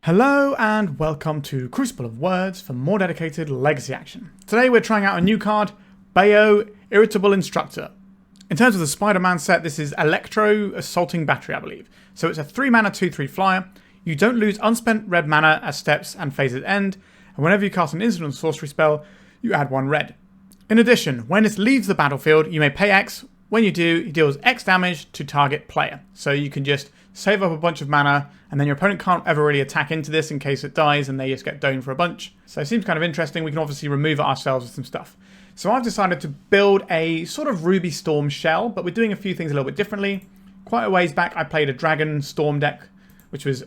Hello and welcome to Crucible of Words for more dedicated legacy action. Today we're trying out a new card, Bayo, Irritable Instructor. In terms of the Spider-Man set, this is Electro, Assaulting Battery, I believe. So it's a 3 mana 2/3 flyer. You don't lose unspent red mana as steps and phases end, and whenever you cast an instant or sorcery spell, you add 1 red. In addition, when it leaves the battlefield, you may pay X. When you do, it deals X damage to target player. So you can just save up a bunch of mana, and then your opponent can't ever really attack into this in case it dies, and they just get domed for a bunch. So it seems kind of interesting. We can obviously remove it ourselves with some stuff. So I've decided to build a sort of Ruby Storm shell, but we're doing a few things a little bit differently. Quite a ways back, I played a Dragon Storm deck, which was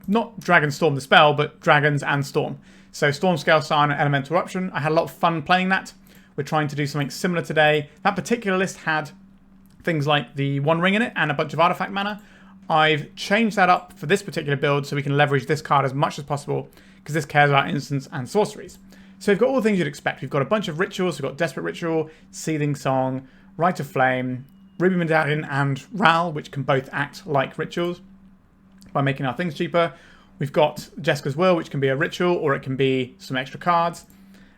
not Dragon Storm the spell, but Dragons and Storm. So Stormscale Scion and Elemental Eruption. I had a lot of fun playing that. We're trying to do something similar today. That particular list had things like the One Ring in it and a bunch of artifact mana. I've changed that up for this particular build so we can leverage this card as much as possible because this cares about instants and sorceries. So we've got all the things you'd expect. We've got a bunch of rituals. We've got Desperate Ritual, Seething Song, Rite of Flame, Ruby Medallion, and Ral, which can both act like rituals by making our things cheaper. We've got Jeska's Will, which can be a ritual or it can be some extra cards.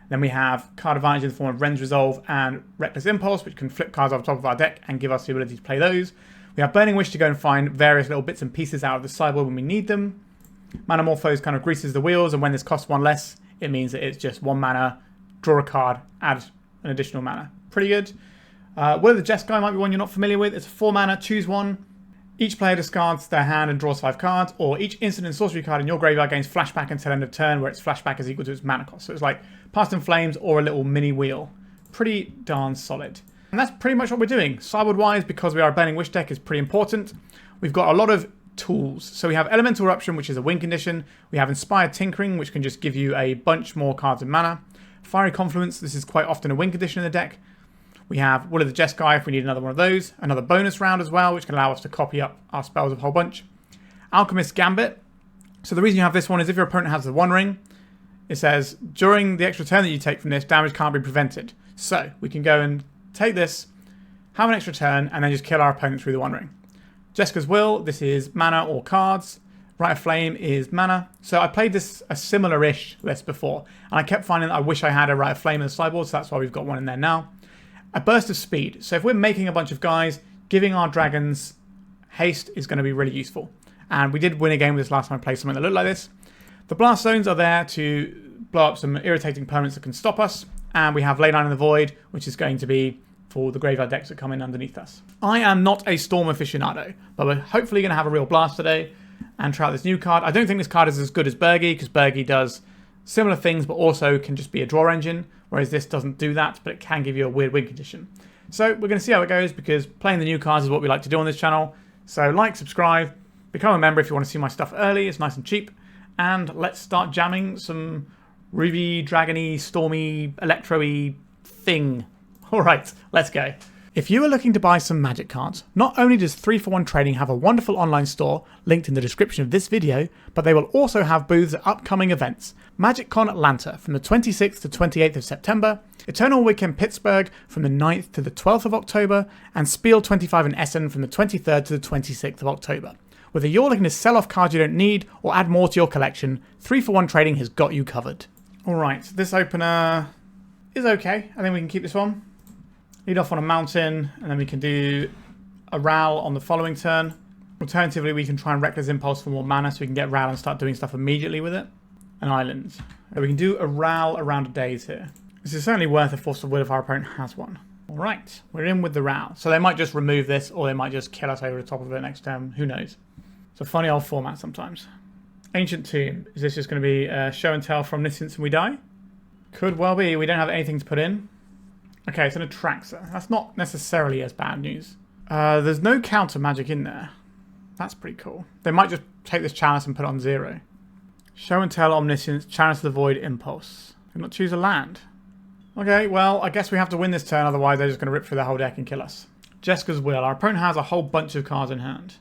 Then we have card advantage in the form of Wrenn's Resolve and Reckless Impulse, which can flip cards off the top of our deck and give us the ability to play those. We have Burning Wish to go and find various little bits and pieces out of the sideboard when we need them. Manamorphose kind of greases the wheels, and when this costs 1 less, it means that it's just 1 mana, draw a card, add an additional mana. Pretty good. Will of the Jeskai might be one you're not familiar with. It's a 4 mana, choose one. Each player discards their hand and draws 5 cards, or each instant and sorcery card in your graveyard gains flashback until end of turn, where its flashback is equal to its mana cost. So it's like Past in Flames or a little mini wheel. Pretty darn solid. And that's pretty much what we're doing. Sideboard-wise, because we are a Burning Wish deck, is pretty important. We've got a lot of tools. So we have Elemental Eruption, which is a win condition. We have Inspired Tinkering, which can just give you a bunch more cards of mana. Fiery Confluence, this is quite often a win condition in the deck. We have Will of the Jeskai if we need another one of those. Another bonus round as well, which can allow us to copy up our spells a whole bunch. Alchemist Gambit. So the reason you have this one is if your opponent has the One Ring, it says, during the extra turn that you take from this, damage can't be prevented. So we can go and take this, have an extra turn, and then just kill our opponent through the One Ring. Jeska's Will, this is mana or cards. Rite of Flame is mana. So I played this a similar-ish list before, and I kept finding that I wish I had a Rite of Flame in the sideboard, so that's why we've got one in there now. A Burst of Speed. So if we're making a bunch of guys, giving our dragons haste is going to be really useful. And we did win a game with this last time I played something that looked like this. The Blast Zones are there to blow up some irritating permanents that can stop us. And we have Leyline in the Void, which is going to be for the graveyard decks that come in underneath us. I am not a Storm aficionado, but we're hopefully going to have a real blast today and try out this new card. I don't think this card is as good as Bergy, because Bergy does similar things, but also can just be a draw engine, whereas this doesn't do that, but it can give you a weird win condition. So we're going to see how it goes, because playing the new cards is what we like to do on this channel. So like, subscribe, become a member if you want to see my stuff early. It's nice and cheap. And let's start jamming some Ruby, Dragony, Stormy, Electro-y thing. Alright, let's go. If you are looking to buy some Magic cards, not only does 3for1 Trading have a wonderful online store linked in the description of this video, but they will also have booths at upcoming events. MagicCon Atlanta from the 26th to 28th of September, Eternal Weekend Pittsburgh from the 9th to the 12th of October, and Spiel 25 in Essen from the 23rd to the 26th of October. Whether you're looking to sell off cards you don't need or add more to your collection, 3for1 Trading has got you covered. Alright, this opener is okay. I think we can keep this one. Lead off on a mountain, and then we can do a Ral on the following turn. Alternatively, we can try and Reckless Impulse for more mana so we can get Ral and start doing stuff immediately with it. An island. We can do a Ral around a days here. This is certainly worth a Force of Will if our opponent has one. Alright, we're in with the Ral. So they might just remove this, or they might just kill us over the top of it next turn. Who knows? It's a funny old format sometimes. Ancient Tomb. Is this just going to be show and tell from Omniscience and we die? Could well be. We don't have anything to put in. Okay, it's an Atraxa. That's not necessarily as bad news. There's no counter magic in there. That's pretty cool. They might just take this Chalice and put it on 0. Show and tell, Omniscience, Chalice of the Void, Impulse. Can not choose a land. Okay, well, I guess we have to win this turn, otherwise they're just going to rip through the whole deck and kill us. Jeska's Will. Our opponent has a whole bunch of cards in hand.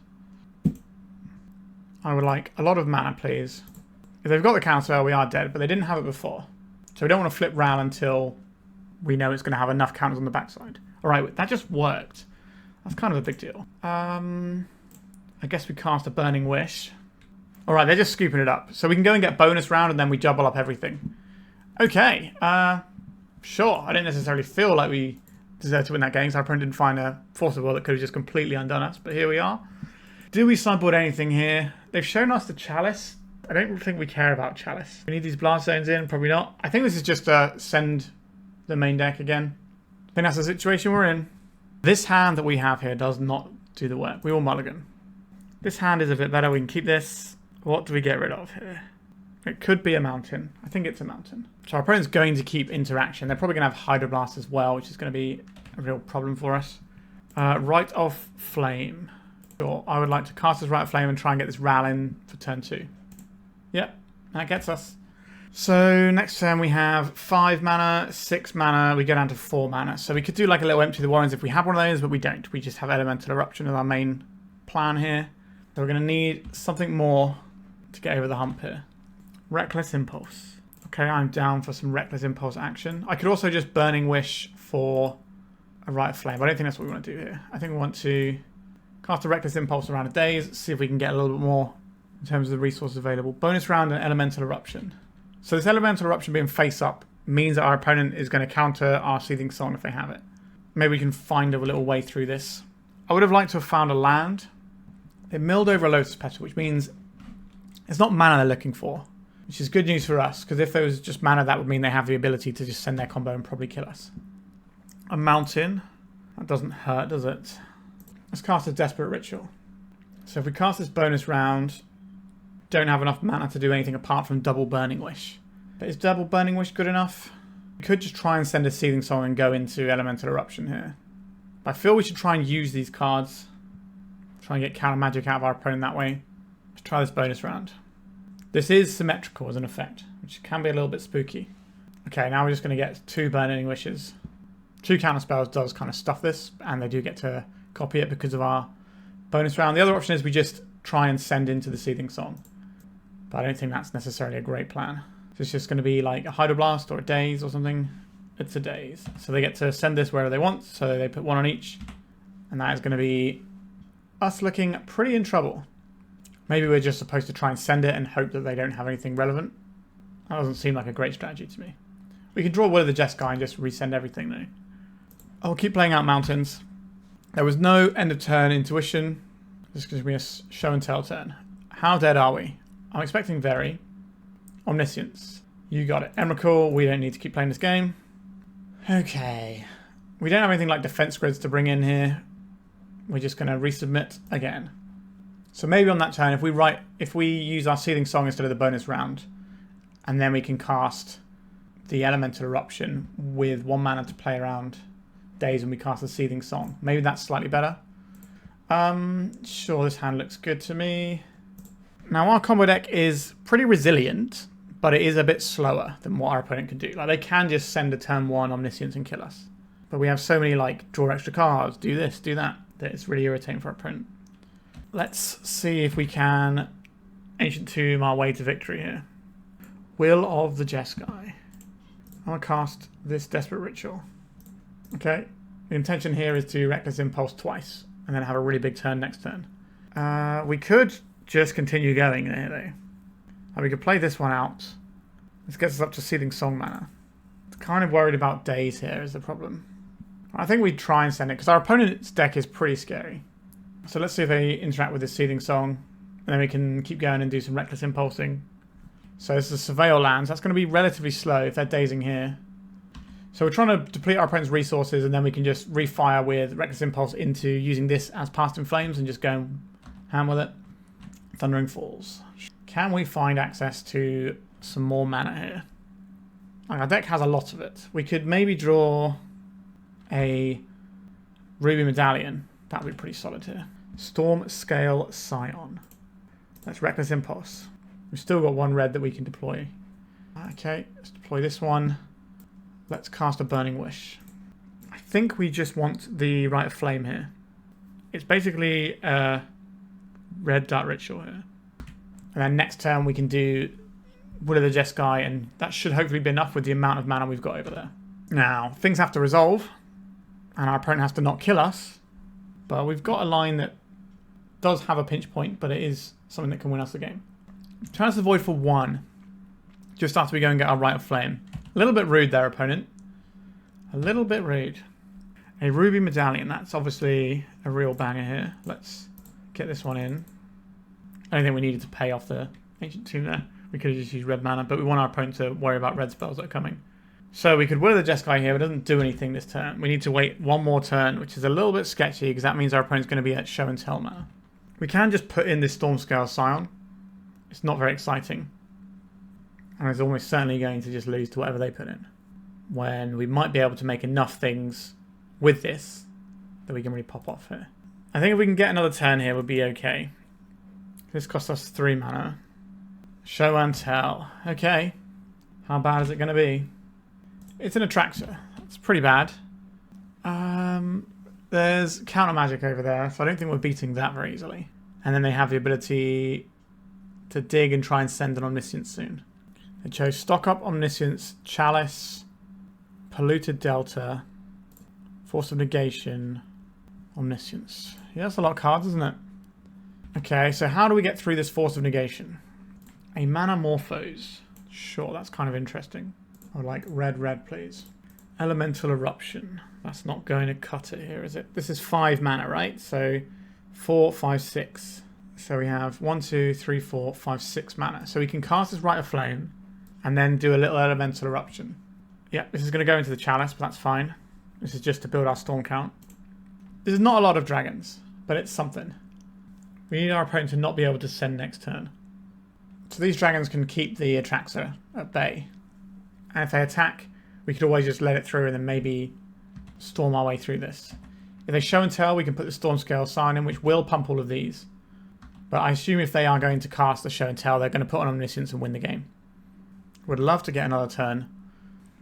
I would like a lot of mana, please. If they've got the counter, we are dead, but they didn't have it before. So we don't want to flip Ral until we know it's going to have enough counters on the backside. Alright, that just worked. That's kind of a big deal. I guess we cast a Burning Wish. All right, they're just scooping it up. So we can go and get bonus round and then we double up everything. Okay, sure. I didn't necessarily feel like we deserved to win that game because our opponent didn't find a Force of Will that could have just completely undone us. But here we are. Do we sideboard anything here? They've shown us the Chalice. I don't think we care about Chalice. We need these blast zones in, probably not. I think this is just to send the main deck again. I think that's the situation we're in. This hand that we have here does not do the work. We will mulligan. This hand is a bit better. We can keep this. What do we get rid of here? It could be a mountain. I think it's a mountain. So our opponent's going to keep interaction. They're probably going to have Hydroblast as well, which is going to be a real problem for us. Rite of Flame. Sure, I would like to cast this Rite of Flame and try and get this Ral in for turn 2. Yep, that gets us. So next turn we have 5 mana, 6 mana, we go down to 4 mana. So we could do like a little Empty the Warrens if we have one of those, but we don't. We just have Elemental Eruption as our main plan here. So we're going to need something more to get over the hump here. Reckless Impulse. Okay, I'm down for some Reckless Impulse action. I could also just Burning Wish for a Rite of Flame, but I don't think that's what we want to do here. I think we want to cast a Reckless Impulse around a daze, see if we can get a little bit more in terms of the resources available. Bonus round and Elemental Eruption. So this Elemental Eruption being face up means that our opponent is going to counter our Seething Song if they have it. Maybe we can find a little way through this. I would have liked to have found a land. They milled over a Lotus Petal, which means it's not mana they're looking for, which is good news for us, because if it was just mana, that would mean they have the ability to just send their combo and probably kill us. A mountain. That doesn't hurt, does it? Let's cast a Desperate Ritual. So if we cast this bonus round, don't have enough mana to do anything apart from double Burning Wish. But is double Burning Wish good enough? We could just try and send a Seething Song and go into Elemental Eruption here. But I feel we should try and use these cards. Try and get counter magic out of our opponent that way. Let's try this bonus round. This is symmetrical as an effect, which can be a little bit spooky. Okay, now we're just going to get 2 Burning Wishes. 2 counter spells does kind of stuff this, and they do get to copy it because of our bonus round. The other option is we just try and send into the Seething Song. But I don't think that's necessarily a great plan. So it's just going to be like a Hydroblast or a Daze or something. It's a Daze. So they get to send this wherever they want, so they put 1 on each. And that is going to be us looking pretty in trouble. Maybe we're just supposed to try and send it and hope that they don't have anything relevant. That doesn't seem like a great strategy to me. We can draw Will of the Jeskai and just resend everything though. I'll keep playing out mountains. There was no end of turn intuition. This gives me a show and tell turn. How dead are we? I'm expecting very. Omniscience. You got it. Emrakul, we don't need to keep playing this game. Okay. We don't have anything like defense grids to bring in here. We're just going to resubmit again. So maybe on that turn, if we use our Seething Song instead of the bonus round, and then we can cast the Elemental Eruption with 1 mana to play around days when we cast the Seething Song. Maybe that's slightly better. Sure, this hand looks good to me. Now our combo deck is pretty resilient, but it is a bit slower than what our opponent can do. Like they can just send a turn 1 Omniscience and kill us. But we have so many like draw extra cards, do this, do that it's really irritating for our opponent. Let's see if we can Ancient Tomb our way to victory here. Will of the Jeskai. I'm going to cast this Desperate Ritual. Okay, the intention here is to Reckless Impulse twice and then have a really big turn next turn. We could just continue going there though. And we could play this one out. This gets us up to Seething Song mana. I'm kind of worried about days here is the problem. I think we'd try and send it because our opponent's deck is pretty scary. So let's see if they interact with this Seething Song. And then we can keep going and do some Reckless Impulsing. So this is Surveil lands. That's going to be relatively slow if they're dazing here. So we're trying to deplete our opponent's resources and then we can just refire with Reckless Impulse into using this as Past in Flames and just go ham with it. Thundering Falls. Can we find access to some more mana here? Like our deck has a lot of it. We could maybe draw a Ruby Medallion. That would be pretty solid here. Stormscale Scion. That's Reckless Impulse. We've still got 1 red that we can deploy. Okay, let's deploy this one. Let's cast a Burning Wish. I think we just want the Rite of Flame here. It's basically a red Dark Ritual here. And then next turn we can do Will of the Jeskai, and that should hopefully be enough with the amount of mana we've got over there. Now, things have to resolve, and our opponent has to not kill us, but we've got a line that does have a pinch point, but it is something that can win us the game. Chalice the Void for 1. Just after we go and get our Rite of Flame. A little bit rude there, opponent. A little bit rude. A Ruby Medallion. That's obviously a real banger here. Let's get this one in. I don't think we needed to pay off the Ancient Tomb there. We could have just used red mana, but we want our opponent to worry about red spells that are coming. So we could Will the Jeskai here, but it doesn't do anything this turn. We need to wait one more turn, which is a little bit sketchy, because that means our opponent's going to be at show and tell mana. We can just put in this Stormscale Scion. It's not very exciting. And it's almost certainly going to just lose to whatever they put in. When we might be able to make enough things with this that we can really pop off here. I think if we can get another turn here, we'll be okay. This costs us 3 mana. Show and tell. Okay. How bad is it going to be? It's an Attractor. It's pretty bad. There's counter magic over there, so I don't think we're beating that very easily. And then they have the ability to dig and try and send an Omniscience soon. They chose Stock Up, Omniscience, Chalice, Polluted Delta, Force of Negation, Omniscience. Yeah, that's a lot of cards, isn't it? Okay, so how do we get through this Force of Negation? A Manamorphose. Sure, that's kind of interesting. I would like red, please. Elemental Eruption. That's not going to cut it here, is it? This is 5 mana, right? So 4, 5, 6. So we have 1, 2, 3, 4, 5, 6 mana. So we can cast this Rite of Flame and then do a little Elemental Eruption. Yeah, this is going to go into the Chalice, but that's fine. This is just to build our storm count. This is not a lot of dragons, but it's something. We need our opponent to not be able to send next turn. So these dragons can keep the Attractor at bay. And if they attack, we could always just let it through and then maybe storm our way through this. If they show and tell, we can put the Stormscale Scion in, which will pump all of these. But I assume if they are going to cast the show and tell, they're going to put on Omniscience and win the game. Would love to get another turn.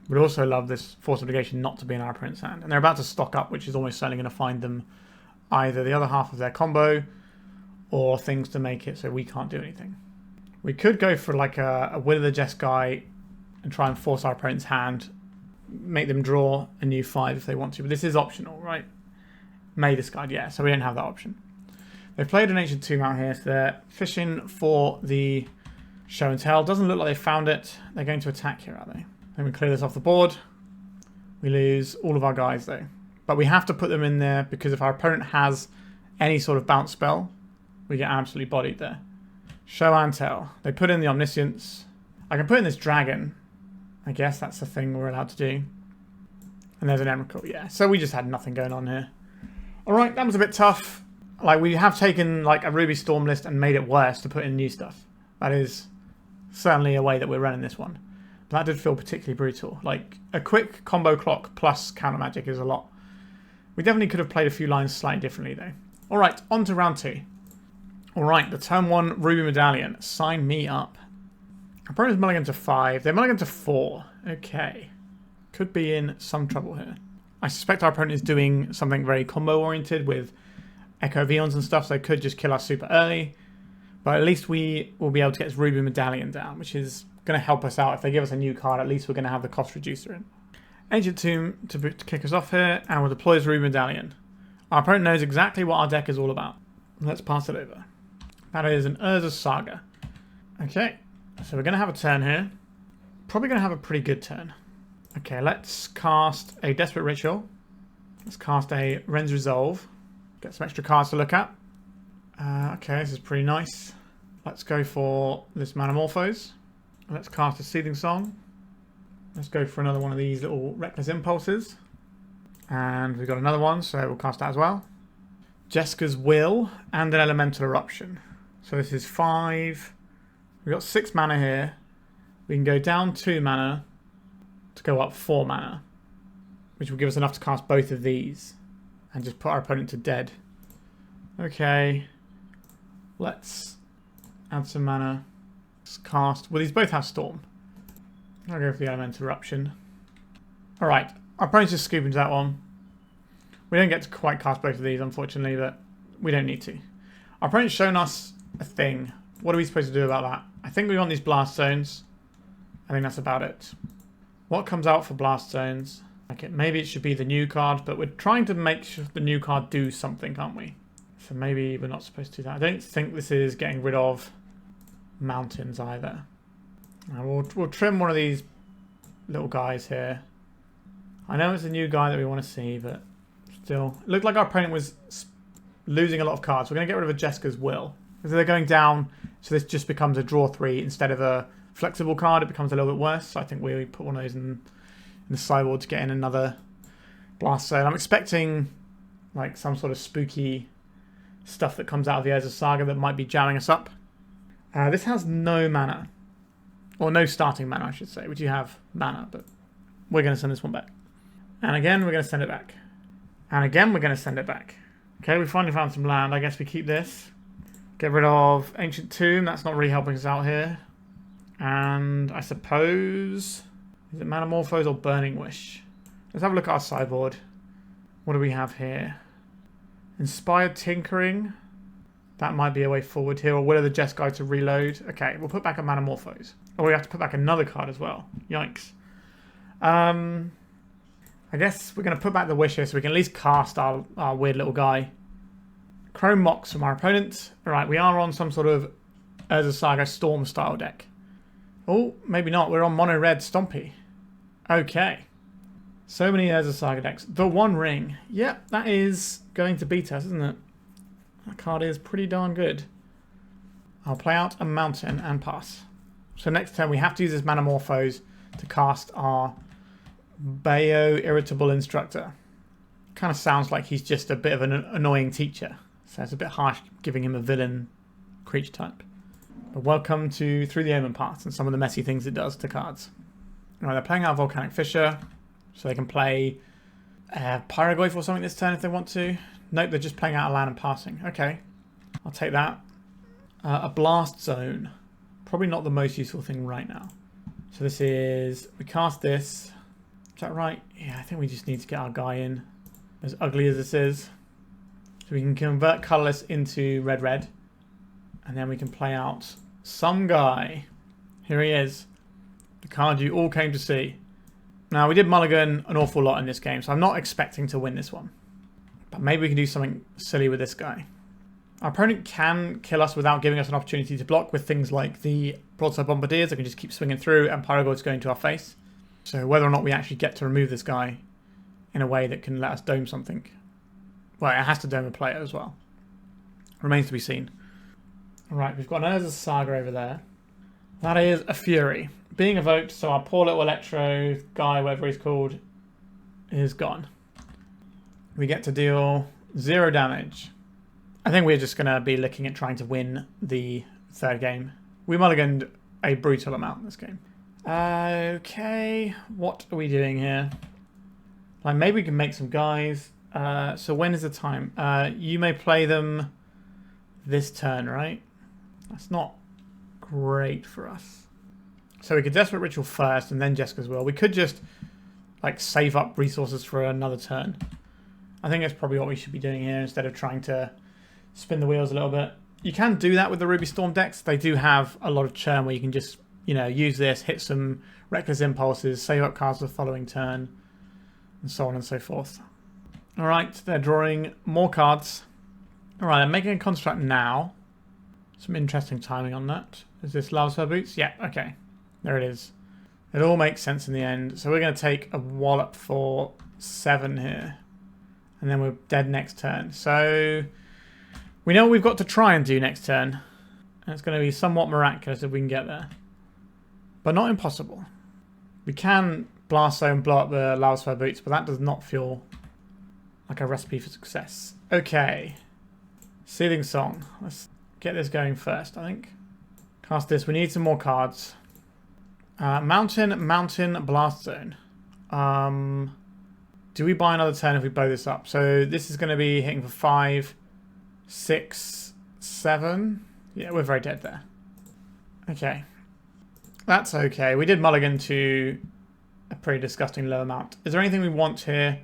Would also love this Force of Negation not to be in our opponent's hand. And they're about to stock up, which is almost certainly going to find them either the other half of their combo or things to make it so we can't do anything. We could go for like a Will of the Jeskai and try and force our opponent's hand, make them draw a new 5 if they want to. But this is optional, right? May discard, yeah, so we don't have that option. They've played an Ancient Tomb out here, so they're fishing for the show and tell. Doesn't look like they found it. They're going to attack here, are they? Then we clear this off the board. We lose all of our guys, though. But we have to put them in there because if our opponent has any sort of bounce spell, we get absolutely bodied there. Show and tell. They put in the Omniscience. I can put in this dragon. I guess that's the thing we're allowed to do. And there's an Emrakul, yeah. So we just had nothing going on here. Alright, that was a bit tough. Like, we have taken like a Ruby Storm list and made it worse to put in new stuff. That is certainly a way that we're running this one. But that did feel particularly brutal. Like, a quick combo clock plus counter magic is a lot. We definitely could have played a few lines slightly differently, though. Alright, on to round 2. Alright, the turn 1 Ruby Medallion. Sign me up. Opponent's mulligan to 5. They're mulligan to 4. Okay. Could be in some trouble here. I suspect our opponent is doing something very combo-oriented with Echo Vions and stuff, so they could just kill us super early. But at least we will be able to get this Ruby Medallion down, which is going to help us out. If they give us a new card, at least we're going to have the cost reducer in. Ancient Tomb to kick us off here, and we'll deploy this Ruby Medallion. Our opponent knows exactly what our deck is all about. Let's pass it over. That is an Urza's Saga. Okay, so we're going to have a turn here. Probably going to have a pretty good turn. Okay, let's cast a Desperate Ritual. Let's cast a Wrenn's Resolve. Get some extra cards to look at. Okay, this is pretty nice. Let's go for this Manamorphose. Let's cast a Seething Song. Let's go for another one of these little Reckless Impulses. And we've got another one, so we'll cast that as well. Jeska's Will and an Elemental Eruption. So this is 5. We've got 6 mana here. We can go down 2 mana to go up 4 mana, which will give us enough to cast both of these and just put our opponent to dead. Okay, let's add some mana. Let's cast. Well, these both have Storm. I'll go for the Elemental Eruption. Alright, our opponent's just scooping to that one. We don't get to quite cast both of these, unfortunately, but we don't need to. Our opponent's shown us a thing. What are we supposed to do about that? I think we want these Blast Zones. I think that's about it. What comes out for Blast Zones? Okay, maybe it should be the new card, but we're trying to make sure the new card do something, aren't we? So maybe we're not supposed to do that. I don't think this is getting rid of mountains either. We'll trim one of these little guys here. I know it's a new guy that we want to see, but still. It looked like our opponent was losing a lot of cards. We're going to get rid of a Jeska's Will. Because they're going down, so this just becomes a draw 3 instead of a flexible card. It becomes a little bit worse. So I think we put one of those in the sideboard to get in another Blast Zone. I'm expecting like some sort of spooky stuff that comes out of the Urza Saga that might be jamming us up. This has no mana. Or no starting mana, I should say. We do have mana, but we're going to send this one back. And again, we're going to send it back. And again, we're going to send it back. Okay, we finally found some land. I guess we keep this. Get rid of Ancient Tomb. That's not really helping us out here. And I suppose... Is it Manamorphose or Burning Wish? Let's have a look at our sideboard. What do we have here? Inspired Tinkering. That might be a way forward here. Or Will of the Jeskai to reload. Okay, we'll put back a Manamorphose. Oh, we have to put back another card as well. Yikes. I guess we're going to put back the Wish here so we can at least cast our weird little guy. Chrome Mox from our opponent. Alright, we are on some sort of Urza Saga Storm style deck. Oh, maybe not. We're on Mono Red Stompy. Okay. So many Urza Saga decks. The One Ring. Yep, that is going to beat us, isn't it? That card is pretty darn good. I'll play out a mountain and pass. So next turn we have to use this Manamorphose to cast our Bayo Irritable Instructor. Kind of sounds like he's just a bit of an annoying teacher. So it's a bit harsh giving him a villain creature type. But welcome to Through the Omen Path and some of the messy things it does to cards. Alright, they're playing out Volcanic Fissure. So they can play Pyrogoyf or something this turn if they want to. Nope, they're just playing out a land and passing. Okay, I'll take that. A Blast Zone. Probably not the most useful thing right now. So this is... We cast this. Is that right? Yeah, I think we just need to get our guy in. As ugly as this is. So we can convert colourless into red-red. And then we can play out some guy. Here he is. The card you all came to see. Now, we did mulligan an awful lot in this game, so I'm not expecting to win this one. But maybe we can do something silly with this guy. Our opponent can kill us without giving us an opportunity to block with things like the Broadside Bombardiers that can just keep swinging through and Pyrogoyfs going to our face. So whether or not we actually get to remove this guy in a way that can let us dome something. Well, it has to dome a player as well. Remains to be seen. Alright, we've got an Urza Saga over there. That is a Fury. Being evoked, so our poor little Electro guy, whatever he's called, is gone. We get to deal 0 damage. I think we're just going to be looking at trying to win the third game. We mulliganed a brutal amount in this game. Okay, what are we doing here? Like, maybe we can make some guys. So when is the time? You may play them this turn, right? That's not great for us. So we could Desperate Ritual first and then Jeska's Will. We could just like save up resources for another turn. I think that's probably what we should be doing here instead of trying to spin the wheels a little bit. You can do that with the Ruby Storm decks. They do have a lot of churn where you can just, you know, use this, hit some Reckless Impulses, save up cards the following turn, and so on and so forth. Alright, they're drawing more cards. Alright, they're making a construct now. Some interesting timing on that. Is this Lava Spur Boots? Yeah, okay. There it is. It all makes sense in the end. So we're going to take a wallop for 7 here. And then we're dead next turn. So we know what we've got to try and do next turn. And it's going to be somewhat miraculous if we can get there. But not impossible. We can Blast Zone, blow up the Lava Spur Boots, but that does not feel like a recipe for success. Okay. Seething Song. Let's get this going first, I think. Cast this. We need some more cards. Mountain, Blast Zone. Do we buy another turn if we blow this up? So this is going to be hitting for 5, 6, 7. Yeah, we're very dead there. Okay. That's okay. We did mulligan to a pretty disgusting low amount. Is there anything we want here?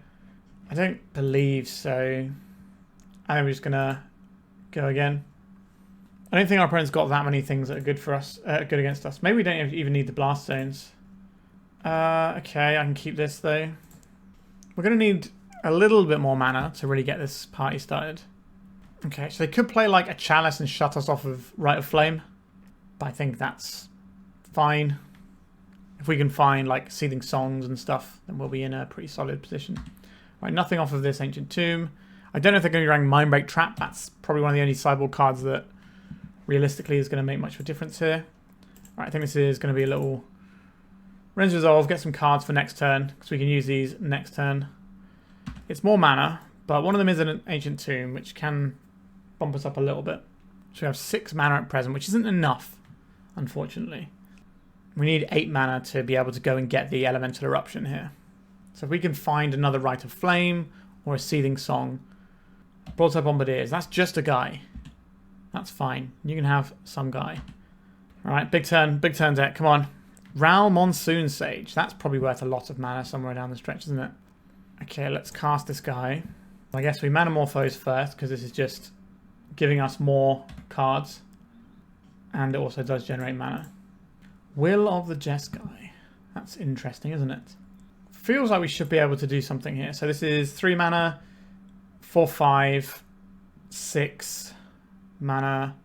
I don't believe so. I think we're just going to go again. I don't think our opponent's got that many things that are good for us, good against us. Maybe we don't even need the Blast Zones. Okay, I can keep this though. We're going to need a little bit more mana to really get this party started. Okay, so they could play like a Chalice and shut us off of Rite of Flame. But I think that's fine. If we can find like Seething Songs and stuff, then we'll be in a pretty solid position. Right, nothing off of this Ancient Tomb. I don't know if they're going to be running Mindbreak Trap. That's probably one of the only sideboard cards that realistically is going to make much of a difference here. Right, I think this is going to be a little Wrenn's Resolve, get some cards for next turn, because we can use these next turn. It's more mana, but one of them is an Ancient Tomb, which can bump us up a little bit. So we have 6 mana at present, which isn't enough, unfortunately. We need 8 mana to be able to go and get the Elemental Eruption here. So if we can find another Rite of Flame or a Seething Song, Broadside Bombardiers, that's just a guy. That's fine. You can have some guy. Alright, big turn deck, come on. Ral Monsoon Sage. That's probably worth a lot of mana somewhere down the stretch, isn't it? Okay, let's cast this guy. I guess we Manamorphose first, because this is just giving us more cards. And it also does generate mana. Will of the Jeskai. That's interesting, isn't it? Feels like we should be able to do something here. So this is 3 mana, 4, 5, 6 mana.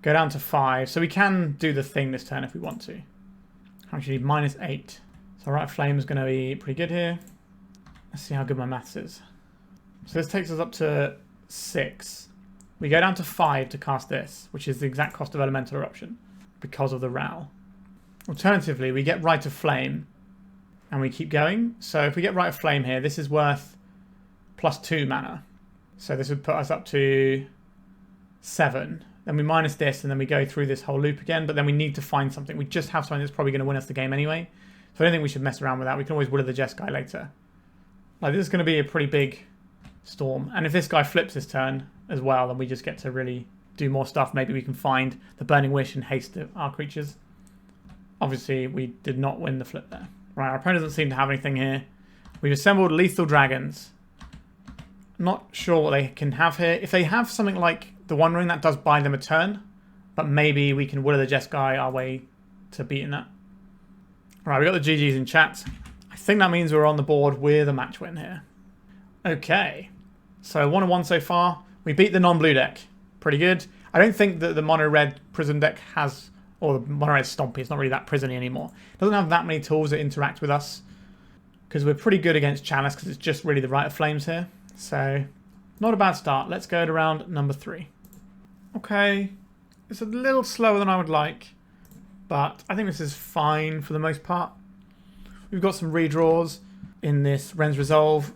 Go down to 5. So we can do the thing this turn if we want to. Actually, -8. So Rite of Flame is going to be pretty good here. Let's see how good my maths is. So this takes us up to 6. We go down to 5 to cast this, which is the exact cost of Elemental Eruption because of the Ral. Alternatively, we get Rite of Flame and we keep going. So if we get Rite of Flame here, this is worth +2 mana. So this would put us up to 7. Then we minus this and then we go through this whole loop again, but then we need to find something. We just have something that's probably going to win us the game anyway. So I don't think we should mess around with that. We can always Will of the Jeskai later. Like, this is going to be a pretty big storm. And if this guy flips this turn as well, then we just get to really do more stuff. Maybe we can find the Burning Wish and haste our creatures. Obviously, we did not win the flip there. Right, our opponent doesn't seem to have anything here. We've assembled Lethal Dragons. Not sure what they can have here. If they have something like the One Ring, that does buy them a turn. But maybe we can Will of the Jeskai our way to beating that. Right, we got the GGs in chat. I think that means we're on the board with a match win here. Okay. So 1-1 so far. We beat the non-blue deck. Pretty good. I don't think that the mono-red prison deck has, or the mono-red Stompy, it's not really that prisony anymore. It doesn't have that many tools that interact with us. Because we're pretty good against Chalice, because it's just really the Rite of Flames here. So, not a bad start. Let's go to round number 3. Okay. It's a little slower than I would like. But I think this is fine for the most part. We've got some redraws in this Wrenn's Resolve.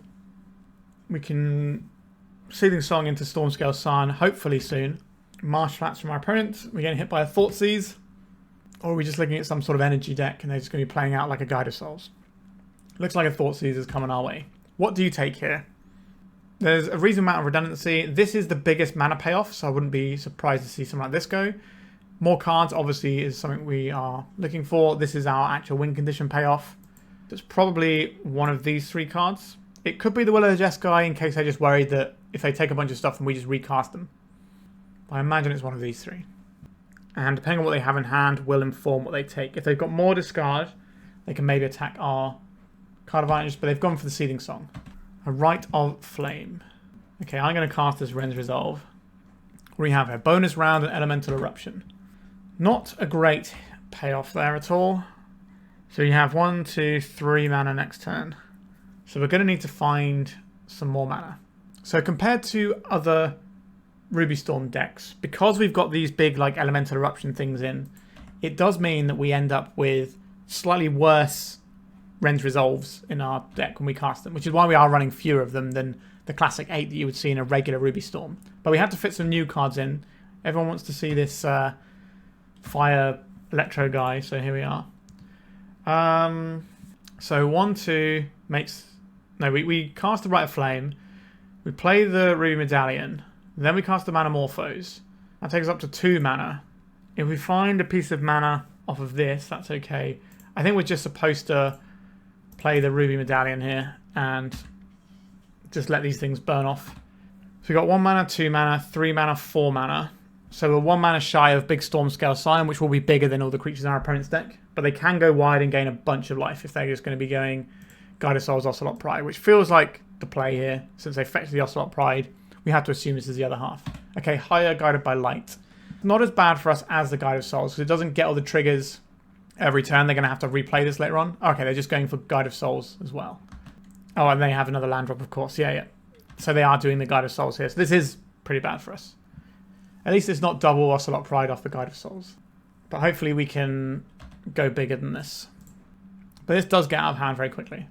We can Seething Song into Stormscale Scion, hopefully soon. Marsh Flats from our opponent. We're getting hit by a Thoughtseize. Or are we just looking at some sort of energy deck and they're just going to be playing out like a Guide of Souls? Looks like a Thoughtseize is coming our way. What do you take here? There's a reasonable amount of redundancy. This is the biggest mana payoff, so I wouldn't be surprised to see something like this go. More cards, obviously, is something we are looking for. This is our actual win condition payoff. It's probably one of these 3 cards. It could be the Will of the Jeskai in case they're just worried that if they take a bunch of stuff, then we just recast them. But I imagine it's one of these 3. And depending on what they have in hand, will inform what they take. If they've got more discard, they can maybe attack our card advantage, but they've gone for the Seething Song. A Rite of Flame. Okay, I'm going to cast this Wrenn's Resolve. What do we have here? Bonus round and Elemental Eruption. Not a great payoff there at all. So you have 1, 2, 3 mana next turn. So we're going to need to find some more mana. So compared to other Ruby Storm decks, because we've got these big like Elemental Eruption things in, it does mean that we end up with slightly worse Wrenn's Resolves in our deck when we cast them, which is why we are running fewer of them than the classic 8 that you would see in a regular Ruby Storm. But we had to fit some new cards in. Everyone wants to see this fire Electro guy, so here we are. So 1, 2 makes... No, we cast the Rite of Flame. We play the Ruby Medallion. Then we cast the Manamorphose. That takes us up to 2 mana. If we find a piece of mana off of this, that's okay. I think we're just supposed to play the Ruby Medallion here and just let these things burn off. So we got 1 mana, 2 mana, 3 mana, 4 mana. So we're 1 mana shy of big Stormscale Scion, which will be bigger than all the creatures in our opponent's deck. But they can go wide and gain a bunch of life if they're just going to be going Guide of Souls, Ocelot Pride, which feels like the play here. Since they fetched the Ocelot Pride, we have to assume this is the other half. Okay, higher guided by light. Not as bad for us as the Guide of Souls, because it doesn't get all the triggers every turn. They're going to have to replay this later on. Okay, they're just going for Guide of Souls as well. Oh, and they have another land drop, of course. Yeah. So they are doing the Guide of Souls here. So this is pretty bad for us. At least it's not double Ocelot Pride off the Guide of Souls. But hopefully we can go bigger than this. But this does get out of hand very quickly.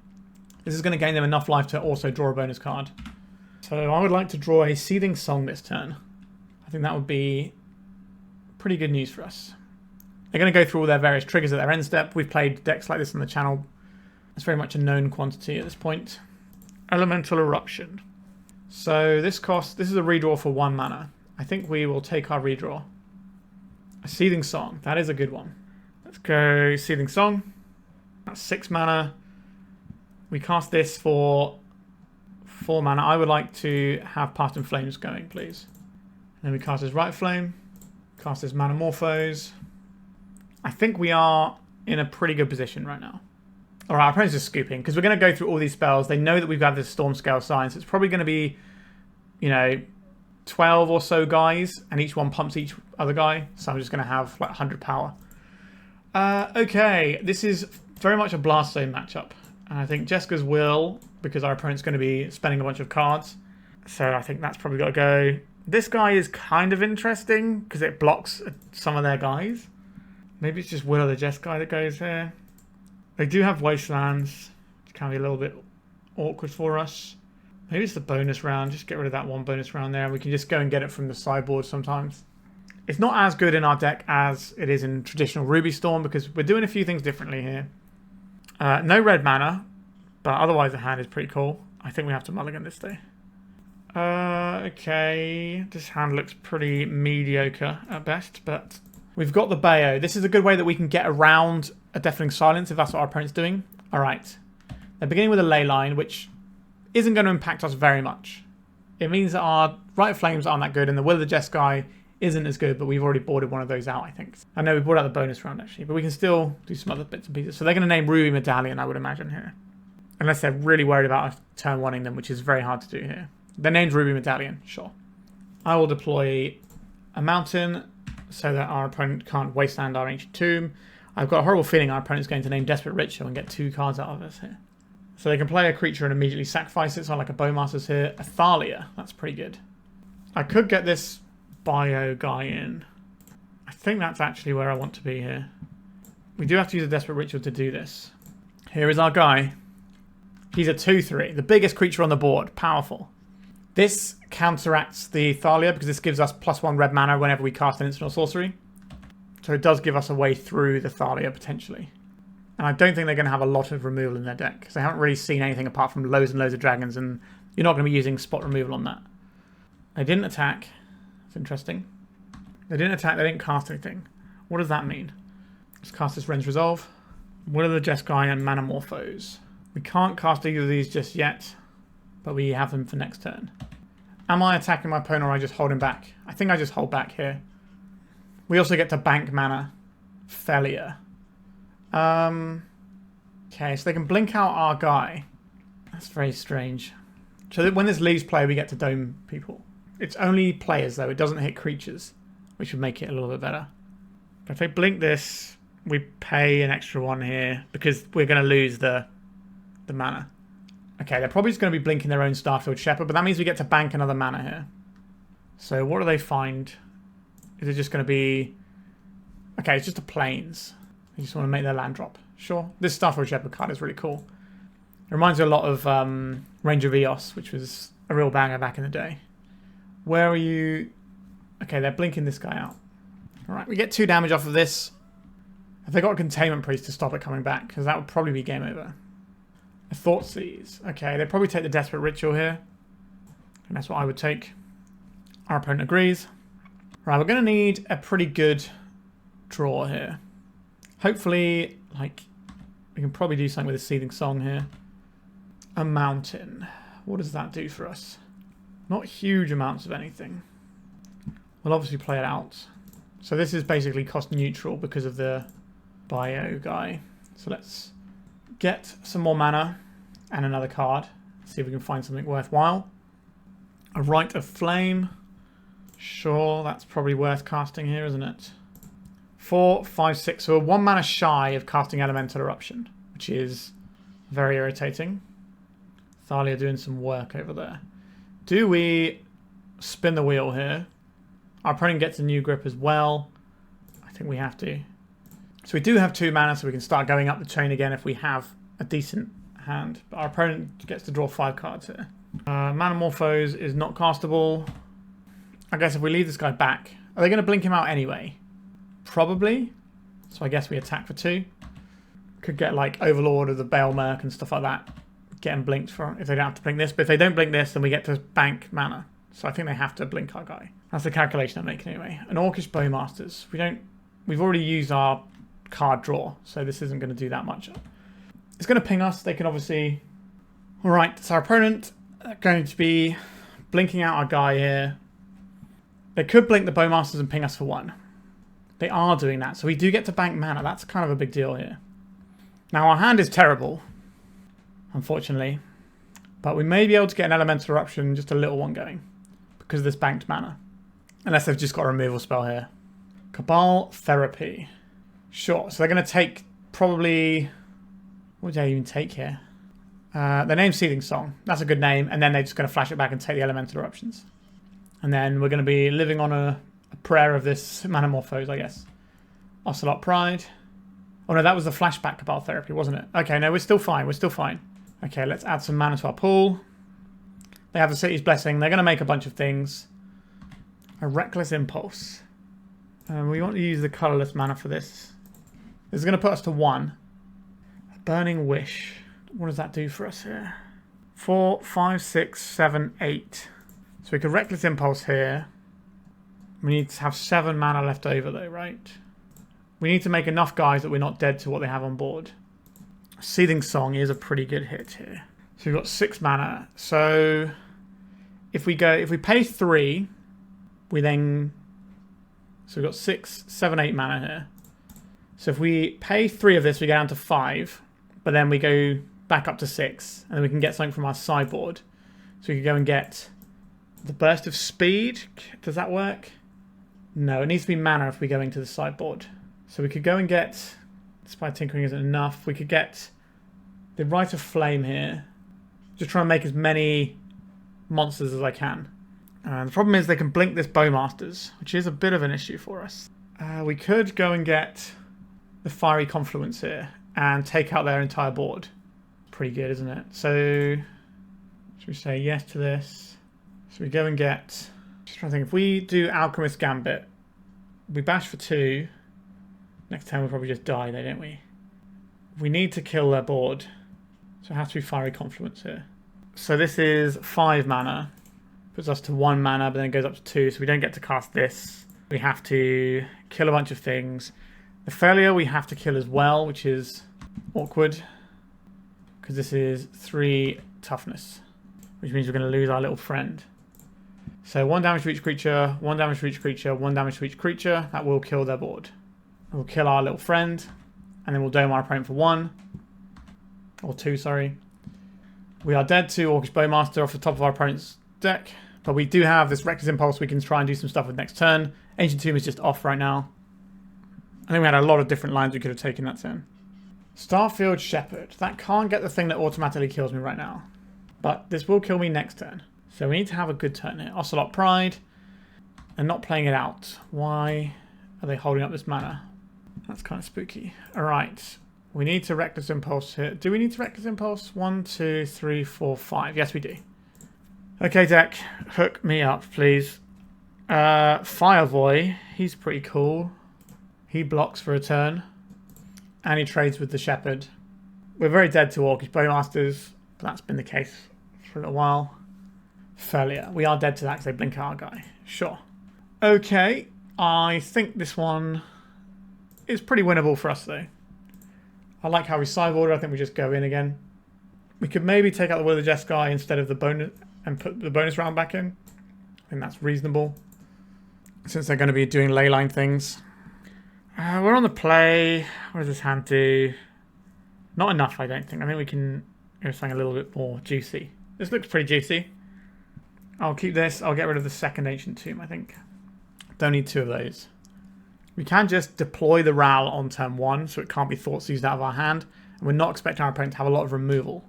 This is going to gain them enough life to also draw a bonus card. So I would like to draw a Seething Song this turn. I think that would be pretty good news for us. They're going to go through all their various triggers at their end step. We've played decks like this on the channel. It's very much a known quantity at this point. Elemental Eruption. So this is a redraw for 1 mana. I think we will take our redraw. A Seething Song. That is a good one. Let's go Seething Song. That's 6 mana. We cast this for 4 mana. I would like to have Parting Flames going, please. And then we cast this Rite of Flame. Cast this Manamorphose. I think we are in a pretty good position right now. Alright, our opponent's just scooping, because we're going to go through all these spells. They know that we've got this Stormscale Scion, so it's probably going to be, 12 or so guys, and each one pumps each other guy. So I'm just going to have like 100 power. Okay, this is very much a Blast Zone matchup. And I think Jeska's will, because our opponent's going to be spending a bunch of cards. So I think that's probably got to go. This guy is kind of interesting, because it blocks some of their guys. Maybe it's just Will of the Jeskai that goes here. They do have Wastelands, which can be a little bit awkward for us. Maybe it's the bonus round. Just get rid of that one bonus round there. We can just go and get it from the sideboard sometimes. It's not as good in our deck as it is in traditional Ruby Storm, because we're doing a few things differently here. No red mana, but otherwise the hand is pretty cool. I think we have to mulligan this day. Okay. This hand looks pretty mediocre at best, but we've got the Bayo. This is a good way that we can get around a Deafening Silence if that's what our opponent's doing. Alright. They're beginning with a ley line, which isn't going to impact us very much. It means that our Rite of Flames aren't that good, and the Will of the Jeskai isn't as good, but we've already boarded one of those out, I think. I know we brought out the bonus round, actually, but we can still do some other bits and pieces. So they're going to name Ruby Medallion, I would imagine, here. Unless they're really worried about us turn one-ing them, which is very hard to do here. Their name's Ruby Medallion, sure. I will deploy a mountain so that our opponent can't wasteland our Ancient Tomb. I've got a horrible feeling our opponent's going to name Desperate Ritual and get 2 cards out of us here. So they can play a creature and immediately sacrifice it, so like a Bowmaster's here. A Thalia, that's pretty good. I could get this Bayo guy in. I think that's actually where I want to be here. We do have to use a Desperate Ritual to do this. Here is our guy. He's a 2/3, the biggest creature on the board. Powerful. This counteracts the Thalia because this gives us +1 red mana whenever we cast an instant or sorcery. So it does give us a way through the Thalia potentially. And I don't think they're going to have a lot of removal in their deck, because they haven't really seen anything apart from loads and loads of dragons, and you're not going to be using spot removal on that. They didn't attack. That's interesting. They didn't attack, they didn't cast anything. What does that mean? Let's cast this Wrenn's Resolve. Will of the Jeskai and Manamorphose. We can't cast either of these just yet, but we have them for next turn. Am I attacking my opponent, or I just hold him back? I think I just hold back here. We also get to bank mana. Thalia. Okay, so they can blink out our guy. That's very strange. So that when this leaves play, we get to dome people. It's only players, though. It doesn't hit creatures, which would make it a little bit better. But if they blink this, we pay an extra 1 here, because we're going to lose the mana. Okay, they're probably just going to be blinking their own Starfield Shepherd, but that means we get to bank another mana here. So what do they find? Is it just going to be... Okay, it's just a Plains. They just want to make their land drop. Sure. This Starfield Shepherd card is really cool. It reminds me a lot of Ranger Vios, which was a real banger back in the day. Where are you? Okay, they're blinking this guy out. Alright, we get 2 damage off of this. Have they got a Containment Priest to stop it coming back? Because that would probably be game over. A Thoughtseize. Okay, they probably take the Desperate Ritual here. And that's what I would take. Our opponent agrees. Right, we're going to need a pretty good draw here. Hopefully, like, we can probably do something with a Seething Song here. A Mountain. What does that do for us? Not huge amounts of anything. We'll obviously play it out. So this is basically cost neutral because of the Bayo guy. So let's get some more mana and another card. See if we can find something worthwhile. A Rite of Flame. Sure, that's probably worth casting here, isn't it? 4, 5, 6. So we're 1 mana shy of casting Elemental Eruption, which is very irritating. Thalia doing some work over there. Do we spin the wheel here? Our opponent gets a new grip as well. I think we have to. So we do have 2 mana, so we can start going up the chain again if we have a decent hand. But our opponent gets to draw 5 cards here. Manamorphose is not castable. I guess if we leave this guy back, are they going to blink him out anyway? Probably. So I guess we attack for 2. Could get like Overlord of the Bayo Merc and stuff like that. Get them blinked for if they don't have to blink this. But if they don't blink this, then we get to bank mana. So I think they have to blink our guy. That's the calculation I'm making anyway. An Orcish Bowmasters. We've already used our card draw, so this isn't going to do that much. It's going to ping us. They can obviously... Alright, so our opponent are going to be blinking out our guy here. They could blink the Bowmasters and ping us for 1. They are doing that, so we do get to bank mana. That's kind of a big deal here. Now, our hand is terrible, unfortunately. But we may be able to get an Elemental Eruption, just a little one going, because of this banked mana. Unless they've just got a removal spell here. Cabal Therapy. Sure, so they're going to take probably... What would they even take here? Their name's Seething Song. That's a good name. And then they're just going to flash it back and take the Elemental Eruptions. And then we're going to be living on a prayer of this Manamorphose, I guess. Ocelot Pride. Oh no, that was the flashback Cabal Therapy, wasn't it? Okay, no, we're still fine. We're still fine. Okay, let's add some mana to our pool. They have the City's Blessing. They're going to make a bunch of things. A Reckless Impulse. We want to use the colourless mana for this. This is going to put us to 1. A Burning Wish. What does that do for us here? 4, 5, 6, 7, 8. So we could Reckless Impulse here. We need to have 7 mana left over though, right? We need to make enough guys that we're not dead to what they have on board. Seething Song is a pretty good hit here. So we've got 6 mana. So if we pay 3, we then... So we've got 6, 7, 8 mana here. So if we pay 3 of this, we go down to 5. But then we go back up to 6. And then we can get something from our sideboard. So we could go and get the Burst of Speed. Does that work? No, it needs to be mana if we go into the sideboard. So we could go and get... Despite Tinkering isn't enough. We could get the Rite of Flame here. Just try and make as many monsters as I can. The problem is they can blink this Bowmasters, which is a bit of an issue for us. We could go and get the Fiery Confluence here and take out their entire board. Pretty good, isn't it? So should we say yes to this? So we go and get... Just trying to think. If we do Alchemist Gambit, we bash for 2. Next time we'll probably just die there, don't we? We need to kill their board. So it has to be Fiery Confluence here. So this is 5 mana. Puts us to 1 mana, but then it goes up to 2. So we don't get to cast this. We have to kill a bunch of things. The failure we have to kill as well, which is awkward. Because this is 3 toughness. Which means we're going to lose our little friend. So 1 damage to each creature, 1 damage to each creature, 1 damage to each creature. That will kill their board. We'll kill our little friend. And then we'll dome our opponent for 1. Or 2, sorry. We are dead to Orcish Bowmaster off the top of our opponent's deck. But we do have this Reckless Impulse we can try and do some stuff with next turn. Ancient Tomb is just off right now. I think we had a lot of different lines we could have taken that turn. Starfield Shepherd. That can't get the thing that automatically kills me right now. But this will kill me next turn. So we need to have a good turn here. Ocelot Pride. And not playing it out. Why are they holding up this mana? That's kind of spooky. Alright. We need to Reckless Impulse here. Do we need to Reckless Impulse? 1, 2, 3, 4, 5. Yes, we do. Okay, deck. Hook me up, please. Fireboy. He's pretty cool. He blocks for a turn. And he trades with the Shepherd. We're very dead to Orcish Bowmasters. But that's been the case for a little while. Failure. We are dead to that because they blink our guy. Sure. Okay. I think this one is pretty winnable for us, though. I like how we sideboard. I think we just go in again. We could maybe take out the Will of the Jeskai instead of the bonus and put the bonus round back in. I think that's reasonable. Since they're going to be doing leyline things. We're on the play. What does this hand do? Not enough, I don't think. I think we can go something a little bit more juicy. This looks pretty juicy. I'll keep this. I'll get rid of the second Ancient Tomb, I think. Don't need 2 of those. We can just deploy the Ral on turn 1, so it can't be Thoughtseized out of our hand. And we're not expecting our opponent to have a lot of removal.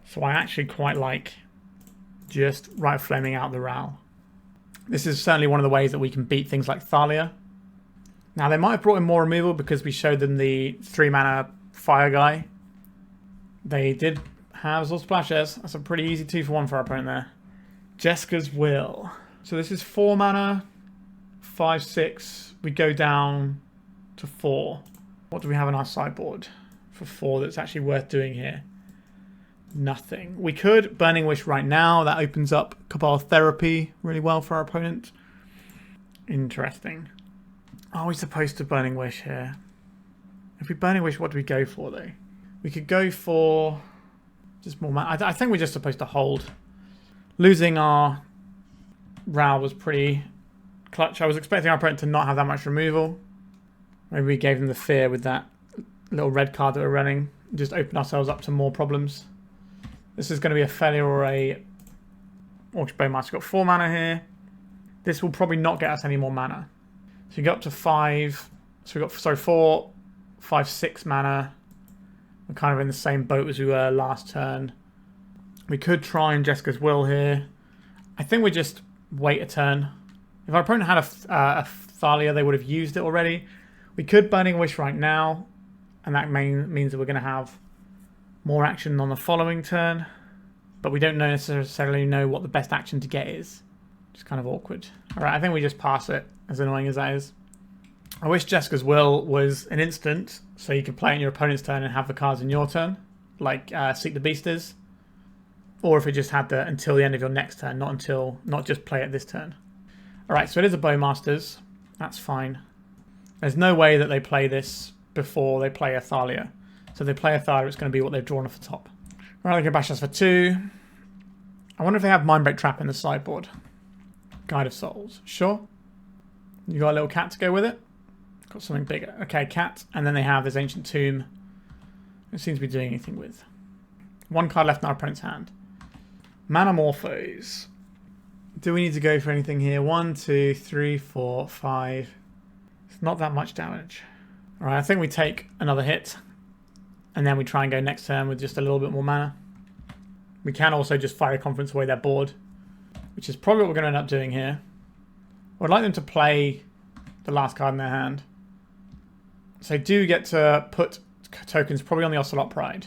So I actually quite like just Rite of Flaming out the Ral. This is certainly one of the ways that we can beat things like Thalia. Now, they might have brought in more removal because we showed them the 3 mana fire guy. They did have Zor Splashes. That's a pretty easy 2 for 1 for our opponent there. Jeska's Will. So this is 4 mana, 5, 6. We go down to 4. What do we have on our sideboard for 4 that's actually worth doing here? Nothing. We could Burning Wish right now. That opens up Cabal Therapy really well for our opponent. Interesting. Are we supposed to Burning Wish here? If we Burning Wish, what do we go for though? We could go for just more mana. I think we're just supposed to hold. Losing our Ral was pretty clutch. I was expecting our opponent to not have that much removal. Maybe we gave them the fear with that little red card that we're running. Just open ourselves up to more problems. This is going to be a failure or a Orcish Bowmaster. We've got 4 mana here. This will probably not get us any more mana. So you go up to 5. So we've got, 4, 5, 6 mana. We're kind of in the same boat as we were last turn. We could try and Jeska's Will here. I think we just wait a turn. If our opponent had a Thalia, they would have used it already. We could Burning Wish right now, and that means that we're going to have more action on the following turn, but we don't necessarily know what the best action to get is. It's kind of awkward. Alright, I think we just pass it, as annoying as that is. I wish Jeska's Will was an instant, so you could play it in your opponent's turn and have the cards in your turn, like Seek the Beast is. Or if it just had the until the end of your next turn, not just play it this turn. Alright, so it is a Bowmasters. That's fine. There's no way that they play this before they play a Thalia. So if they play a Thalia, it's going to be what they've drawn off the top. Alright, they can bash us for 2. I wonder if they have Mindbreak Trap in the sideboard. Guide of Souls. Sure. You got a little cat to go with it? Got something bigger. Okay, cat. And then they have this Ancient Tomb. It seems to be doing anything with. 1 card left in our opponent's hand. Manamorphose. Do we need to go for anything here? 1, 2, 3, 4, 5. It's not that much damage. Alright, I think we take another hit. And then we try and go next turn with just a little bit more mana. We can also just Fiery Confidence away their board, which is probably what we're going to end up doing here. I'd like them to play the last card in their hand. So they do get to put tokens probably on the Ocelot Pride.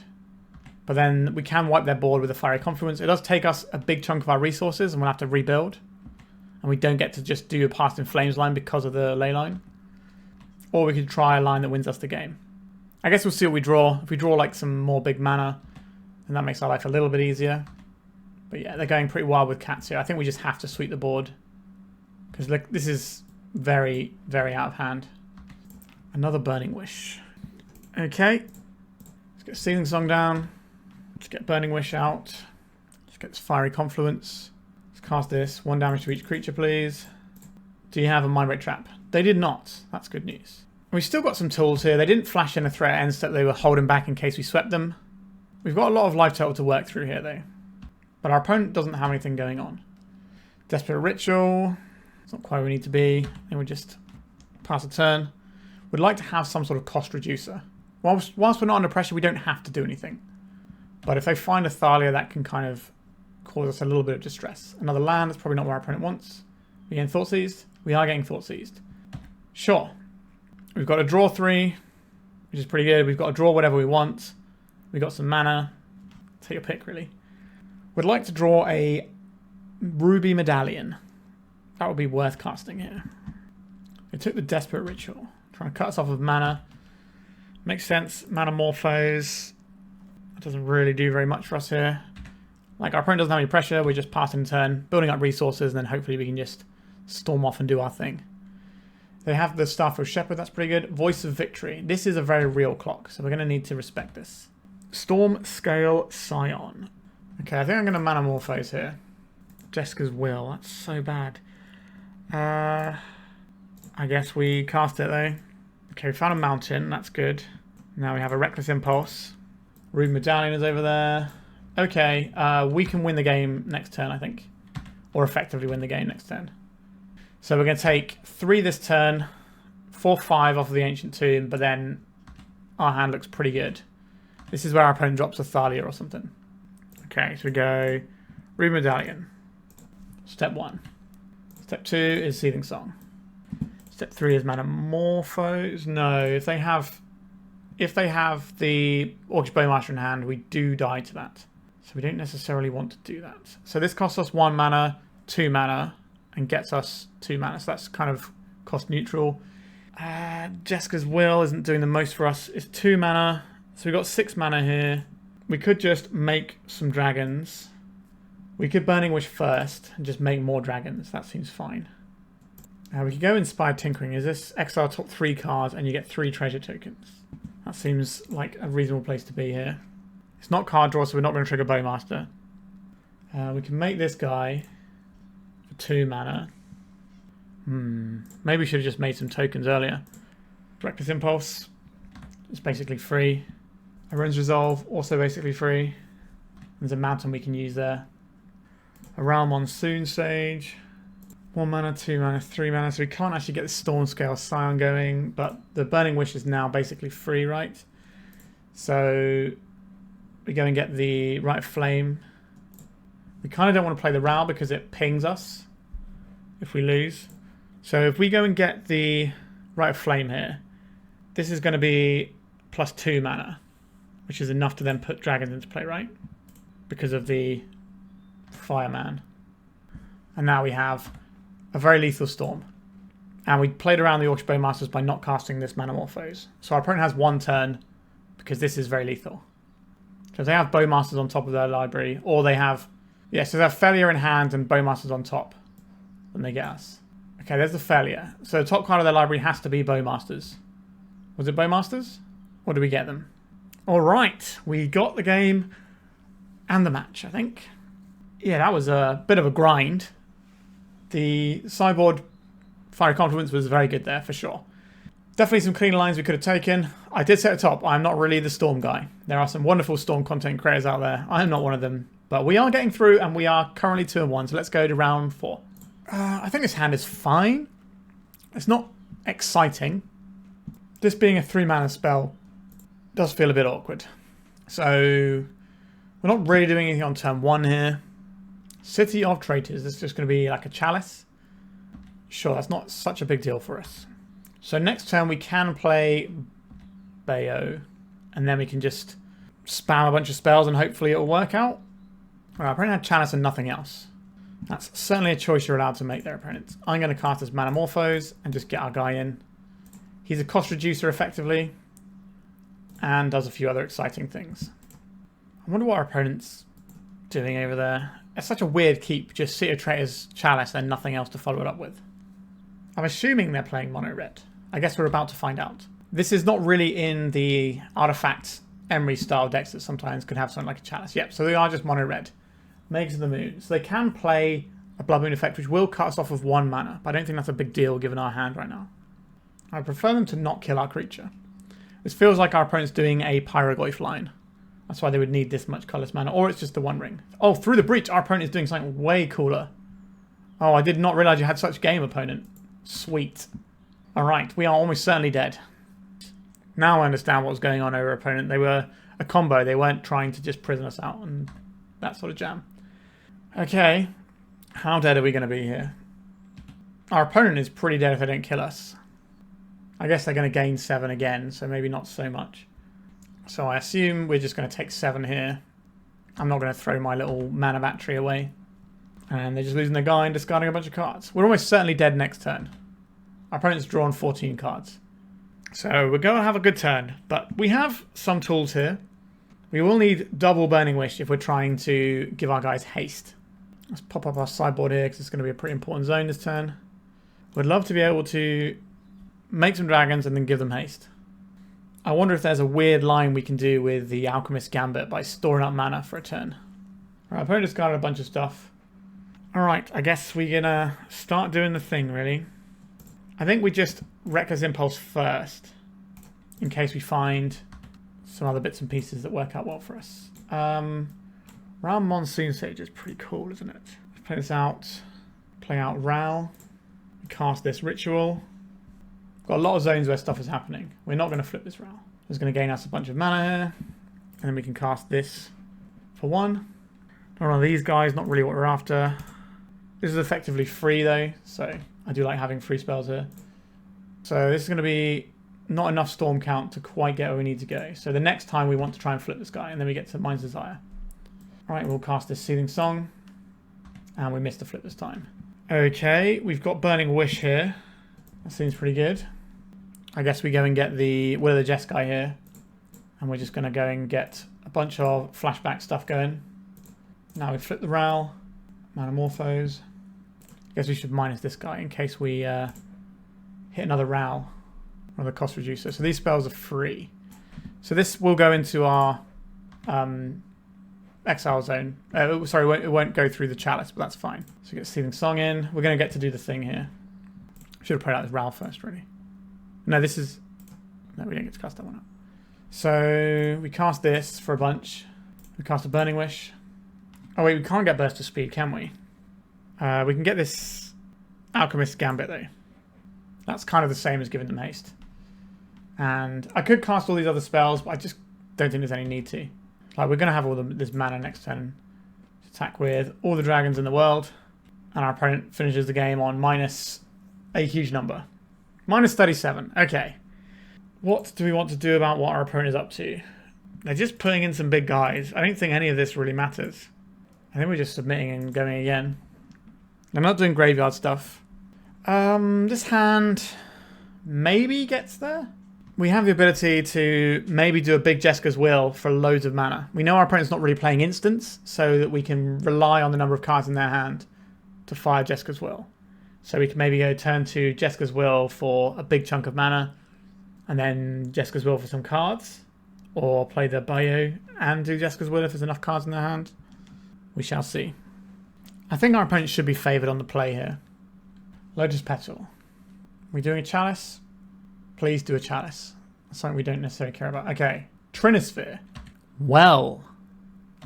But then we can wipe their board with a Fiery Confluence. It does take us a big chunk of our resources and we'll have to rebuild. And we don't get to just do a Past in Flames line because of the ley line. Or we could try a line that wins us the game. I guess we'll see what we draw. If we draw like some more big mana, then that makes our life a little bit easier. But yeah, they're going pretty wild with cats here. I think we just have to sweep the board. Because look, this is very, very out of hand. Another Burning Wish. Okay. Let's get Seething Song down. Let's get Burning Wish out. Let's get this Fiery Confluence. Let's cast this. 1 damage to each creature, please. Do you have a Mindbreak Trap? They did not. That's good news. We've still got some tools here. They didn't flash in a threat at end step. They were holding back in case we swept them. We've got a lot of life total to work through here, though. But our opponent doesn't have anything going on. Desperate Ritual. It's not quite where we need to be. And we just pass a turn. We'd like to have some sort of cost reducer. Whilst we're not under pressure, we don't have to do anything. But if they find a Thalia, that can kind of cause us a little bit of distress. Another land, that's probably not what our opponent wants. Are we getting Thoughtseized? We are getting Thoughtseized. Sure. We've got to draw 3, which is pretty good. We've got to draw whatever we want. We've got some mana. Take your pick, really. We'd like to draw a Ruby Medallion. That would be worth casting here. We took the Desperate Ritual. Trying to cut us off of mana. Makes sense. Manamorphose. That doesn't really do very much for us here. Like, our opponent doesn't have any pressure. We're just passing turn, building up resources, and then hopefully we can just storm off and do our thing. They have the Staff of Shepherd. That's pretty good. Voice of Victory. This is a very real clock, so we're going to need to respect this. Stormscale Scion. Okay, I think I'm going to Manamorphose here. Jeska's Will. That's so bad. I guess we cast it, though. Okay, we found a mountain. That's good. Now we have a Reckless Impulse. Ruby Medallion is over there. Okay, we can win the game next turn, I think. Or effectively win the game next turn. So we're going to take 3 this turn, 4/5 off of the Ancient Tomb, but then our hand looks pretty good. This is where our opponent drops a Thalia or something. Okay, so we go Ruby Medallion. Step 1. Step 2 is Seething Song. Step 3 is Manamorphose. No, if they have the Orcish Bowmaster in hand, we do die to that. So we don't necessarily want to do that. So this costs us 1 mana, 2 mana, and gets us 2 mana. So that's kind of cost neutral. Jeska's Will isn't doing the most for us. It's 2 mana. So we've got 6 mana here. We could just make some dragons. We could Burning Wish first and just make more dragons. That seems fine. We could go Inspired Tinkering. Is this exile top 3 cards and you get 3 treasure tokens? That seems like a reasonable place to be here. It's not card draw, so we're not going to trigger Bowmaster. We can make this guy for 2 mana. Maybe we should have just made some tokens earlier. Reckless Impulse is basically free. Everyone's Resolve, also basically free. There's a mountain we can use there. Around Monsoon Sage. 1 mana, 2 mana, 3 mana. So we can't actually get the Stormscale Scion going, but the Burning Wish is now basically free, right? So we go and get the Rite of Flame. We kind of don't want to play the Ral because it pings us if we lose. So if we go and get the Rite of Flame here, this is going to be plus 2 mana, which is enough to then put dragons into play, right? Because of the Fireman. And now we have a very lethal Storm. And we played around the Orcish Bowmasters by not casting this Manamorphose. So our opponent has 1 turn because this is very lethal. So if they have Bowmasters on top of their library, or they have... Yeah, so they have Failure in hand and Bowmasters on top, then they get us. Okay, there's the Failure. So the top card of their library has to be Bowmasters. Was it Bowmasters? Or did we get them? Alright, we got the game and the match, I think. Yeah, that was a bit of a grind. The sideboard Fiery Confluence was very good there, for sure. Definitely some cleaner lines we could have taken. I did say at the top, I'm not really the Storm guy. There are some wonderful Storm content creators out there. I'm not one of them. But we are getting through, and we are currently 2-1. So let's go to round 4. I think this hand is fine. It's not exciting. This being a 3-mana spell does feel a bit awkward. So we're not really doing anything on turn 1 here. City of Traitors. This is just going to be like a chalice. Sure, that's not such a big deal for us. So next turn we can play Bayo, and then we can just spam a bunch of spells and hopefully it'll work out. Alright, opponent had chalice and nothing else. That's certainly a choice you're allowed to make there, opponent. I'm going to cast this Manamorphose and just get our guy in. He's a cost reducer effectively, and does a few other exciting things. I wonder what our opponent's doing over there. It's such a weird keep, just City of Traitors, chalice, and nothing else to follow it up with. I'm assuming they're playing mono red. I guess we're about to find out. This is not really in the artifact Emery style decks that sometimes could have something like a chalice. Yep, so they are just mono red. Mages of the Moon. So they can play a Blood Moon effect, which will cut us off of 1 mana, but I don't think that's a big deal given our hand right now. I prefer them to not kill our creature. This feels like our opponent's doing a Pyrogoyf line. That's why they would need this much colorless mana, or it's just the 1 ring. Oh, through the breach, our opponent is doing something way cooler. Oh, I did not realize you had such game, opponent. Sweet. Alright, we are almost certainly dead. Now I understand what was going on over opponent. They were a combo. They weren't trying to just prison us out and that sort of jam. Okay, how dead are we going to be here? Our opponent is pretty dead if they don't kill us. I guess they're going to gain 7 again, so maybe not so much. So I assume we're just going to take 7 here. I'm not going to throw my little mana battery away. And they're just losing their guy and discarding a bunch of cards. We're almost certainly dead next turn. Our opponent's drawn 14 cards. So we're going to have a good turn. But we have some tools here. We will need double Burning Wish if we're trying to give our guys haste. Let's pop up our sideboard here because it's going to be a pretty important zone this turn. We'd love to be able to make some dragons and then give them haste. I wonder if there's a weird line we can do with the Alchemist Gambit by storing up mana for a turn. Alright, opponent discarded a bunch of stuff. Alright, I guess we're going to start doing the thing, really. I think we just Reckless Impulse first, in case we find some other bits and pieces that work out well for us. Round Monsoon Sage is pretty cool, isn't it? Let's play this out. Play out Ral. cast this ritual. Got a lot of zones where stuff is happening. We're not going to flip this round. It's going to gain us a bunch of mana here. And then we can cast this for 1. One of these guys, not really what we're after. This is effectively free though, so I do like having free spells here. So this is going to be not enough storm count to quite get where we need to go. So the next time we want to try and flip this guy, and then we get to Mind's Desire. Alright, we'll cast this Seething Song. And we missed the flip this time. Okay, we've got Burning Wish here. That seems pretty good. I guess we go and get the Will of the Jeskai here. And we're just going to go and get a bunch of flashback stuff going. Now we flip the Ral. Manamorphose. I guess we should minus this guy in case we hit another Ral. Or the cost reducer. So these spells are free. So this will go into our exile zone. Sorry, it won't go through the chalice, but that's fine. So we get Seething Song in. We're going to get to do the thing here. Should have played out this Ral first, really. No, this is... No, we didn't get to cast that one up. So we cast this for a bunch. We cast a Burning Wish. Oh wait, we can't get Burst of Speed, can we? We can get this Alchemist Gambit though. That's kind of the same as giving them haste. And I could cast all these other spells, but I just don't think there's any need to. Like, we're going to have all this mana next turn to attack with all the dragons in the world. And our opponent finishes the game on minus a huge number. Minus 37. Okay. What do we want to do about what our opponent is up to? They're just putting in some big guys. I don't think any of this really matters. I think we're just submitting and going again. I'm not doing graveyard stuff. This hand maybe gets there. We have the ability to maybe do a big Jeska's Will for loads of mana. We know our opponent's not really playing instants, so that we can rely on the number of cards in their hand to fire Jeska's Will. So we can maybe go turn to Jeska's Will for a big chunk of mana, and then Jeska's Will for some cards. Or play the Bayo and do Jeska's Will if there's enough cards in their hand. We shall see. I think our opponent should be favoured on the play here. Lotus Petal. Are we doing a chalice? Please do a chalice. That's something we don't necessarily care about. Okay. Trinisphere. Well,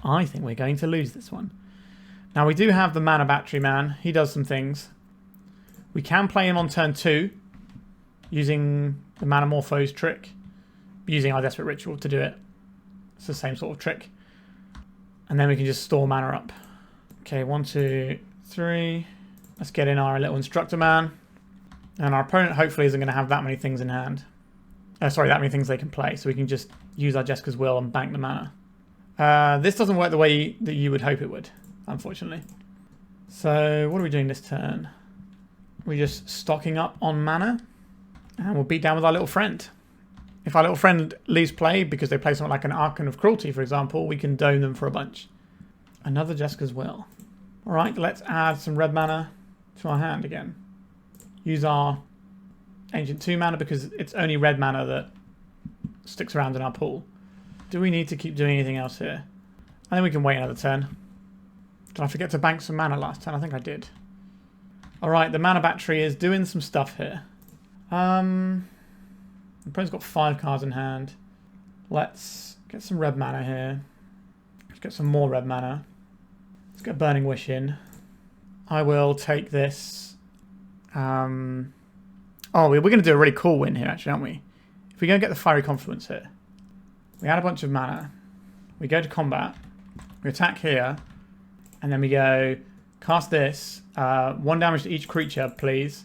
I think we're going to lose this one. Now we do have the Mana Battery Man. He does some things. We can play him on turn 2 using the Manamorphose trick. Using our Desperate Ritual to do it. It's the same sort of trick. And then we can just store mana up. Okay, 1, 2, 3. Let's get in our Elemental Instructor man. And our opponent hopefully isn't going to have that many things in hand. Sorry, that many things they can play. So we can just use our Jeska's Will and bank the mana. This doesn't work the way that you would hope it would, unfortunately. So what are we doing this turn? We're just stocking up on mana. And we'll beat down with our little friend. If our little friend leaves play because they play something like an Archon of Cruelty, for example, we can dome them for a bunch. Another Jeska's Will. Alright, let's add some red mana to our hand again. Use our Ancient 2 mana because it's only red mana that sticks around in our pool. Do we need to keep doing anything else here? I think we can wait another turn. Did I forget to bank some mana last turn? I think I did. Alright, the Mana Battery is doing some stuff here. The opponent's got 5 cards in hand. Let's get some red mana here. Let's get some more red mana. Let's get Burning Wish in. I will take this. Oh, we're going to do a really cool win here, actually, aren't we? If we go and get the Fiery Confluence here. We add a bunch of mana. We go to combat. We attack here. And then we go, cast this. 1 damage to each creature, please.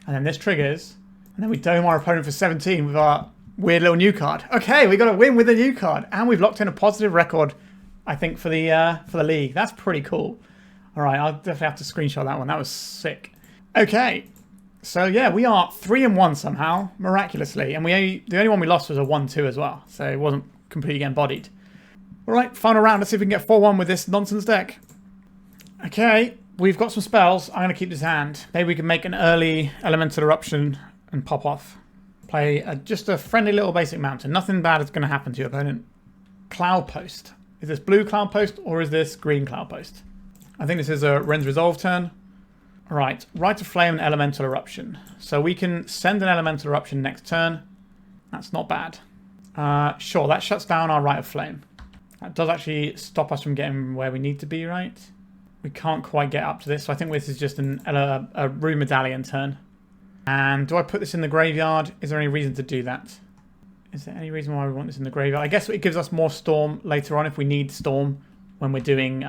And then this triggers. And then we dome our opponent for 17 with our weird little new card. Okay, we got a win with a new card. And we've locked in a positive record, I think, for the league. That's pretty cool. All right, I'll definitely have to screenshot that one. That was sick. Okay. So, yeah, we are 3-1 somehow, miraculously. And the only one we lost was a 1-2 as well. So it wasn't completely getting bodied. All right, final round. Let's see if we can get 4-1 with this nonsense deck. Okay, we've got some spells. I'm going to keep this hand. Maybe we can make an early Elemental Eruption and pop off. Play just a friendly little basic mountain. Nothing bad is going to happen to your opponent. Cloud Post. Is this blue Cloud Post or is this green Cloud Post? I think this is a Wrenn's Resolve turn. Right, Rite of Flame and Elemental Eruption. So we can send an Elemental Eruption next turn. That's not bad. Sure, that shuts down our Rite of Flame. That does actually stop us from getting where we need to be, right? We can't quite get up to this, so I think this is just a Ruby Medallion turn. And do I put this in the graveyard? Is there any reason to do that? Is there any reason why we want this in the graveyard? I guess it gives us more Storm later on if we need Storm when we're doing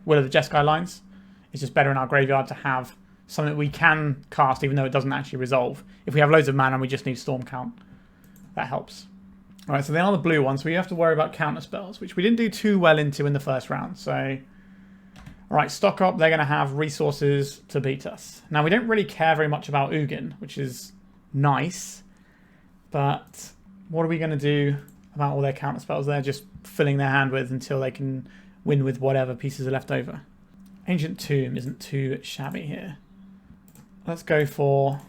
Will of the Jeskai lines. It's just better in our graveyard to have something that we can cast even though it doesn't actually resolve. If we have loads of mana and we just need Storm count, that helps. Alright, so they are the blue ones, so we have to worry about counter spells, which we didn't do too well into in the first round. So, alright, stock up, they're going to have resources to beat us. Now, we don't really care very much about Ugin, which is nice. But what are we going to do about all their counter spells they're just filling their hand with until they can win with whatever pieces are left over? Ancient Tomb isn't too shabby here. Let's go for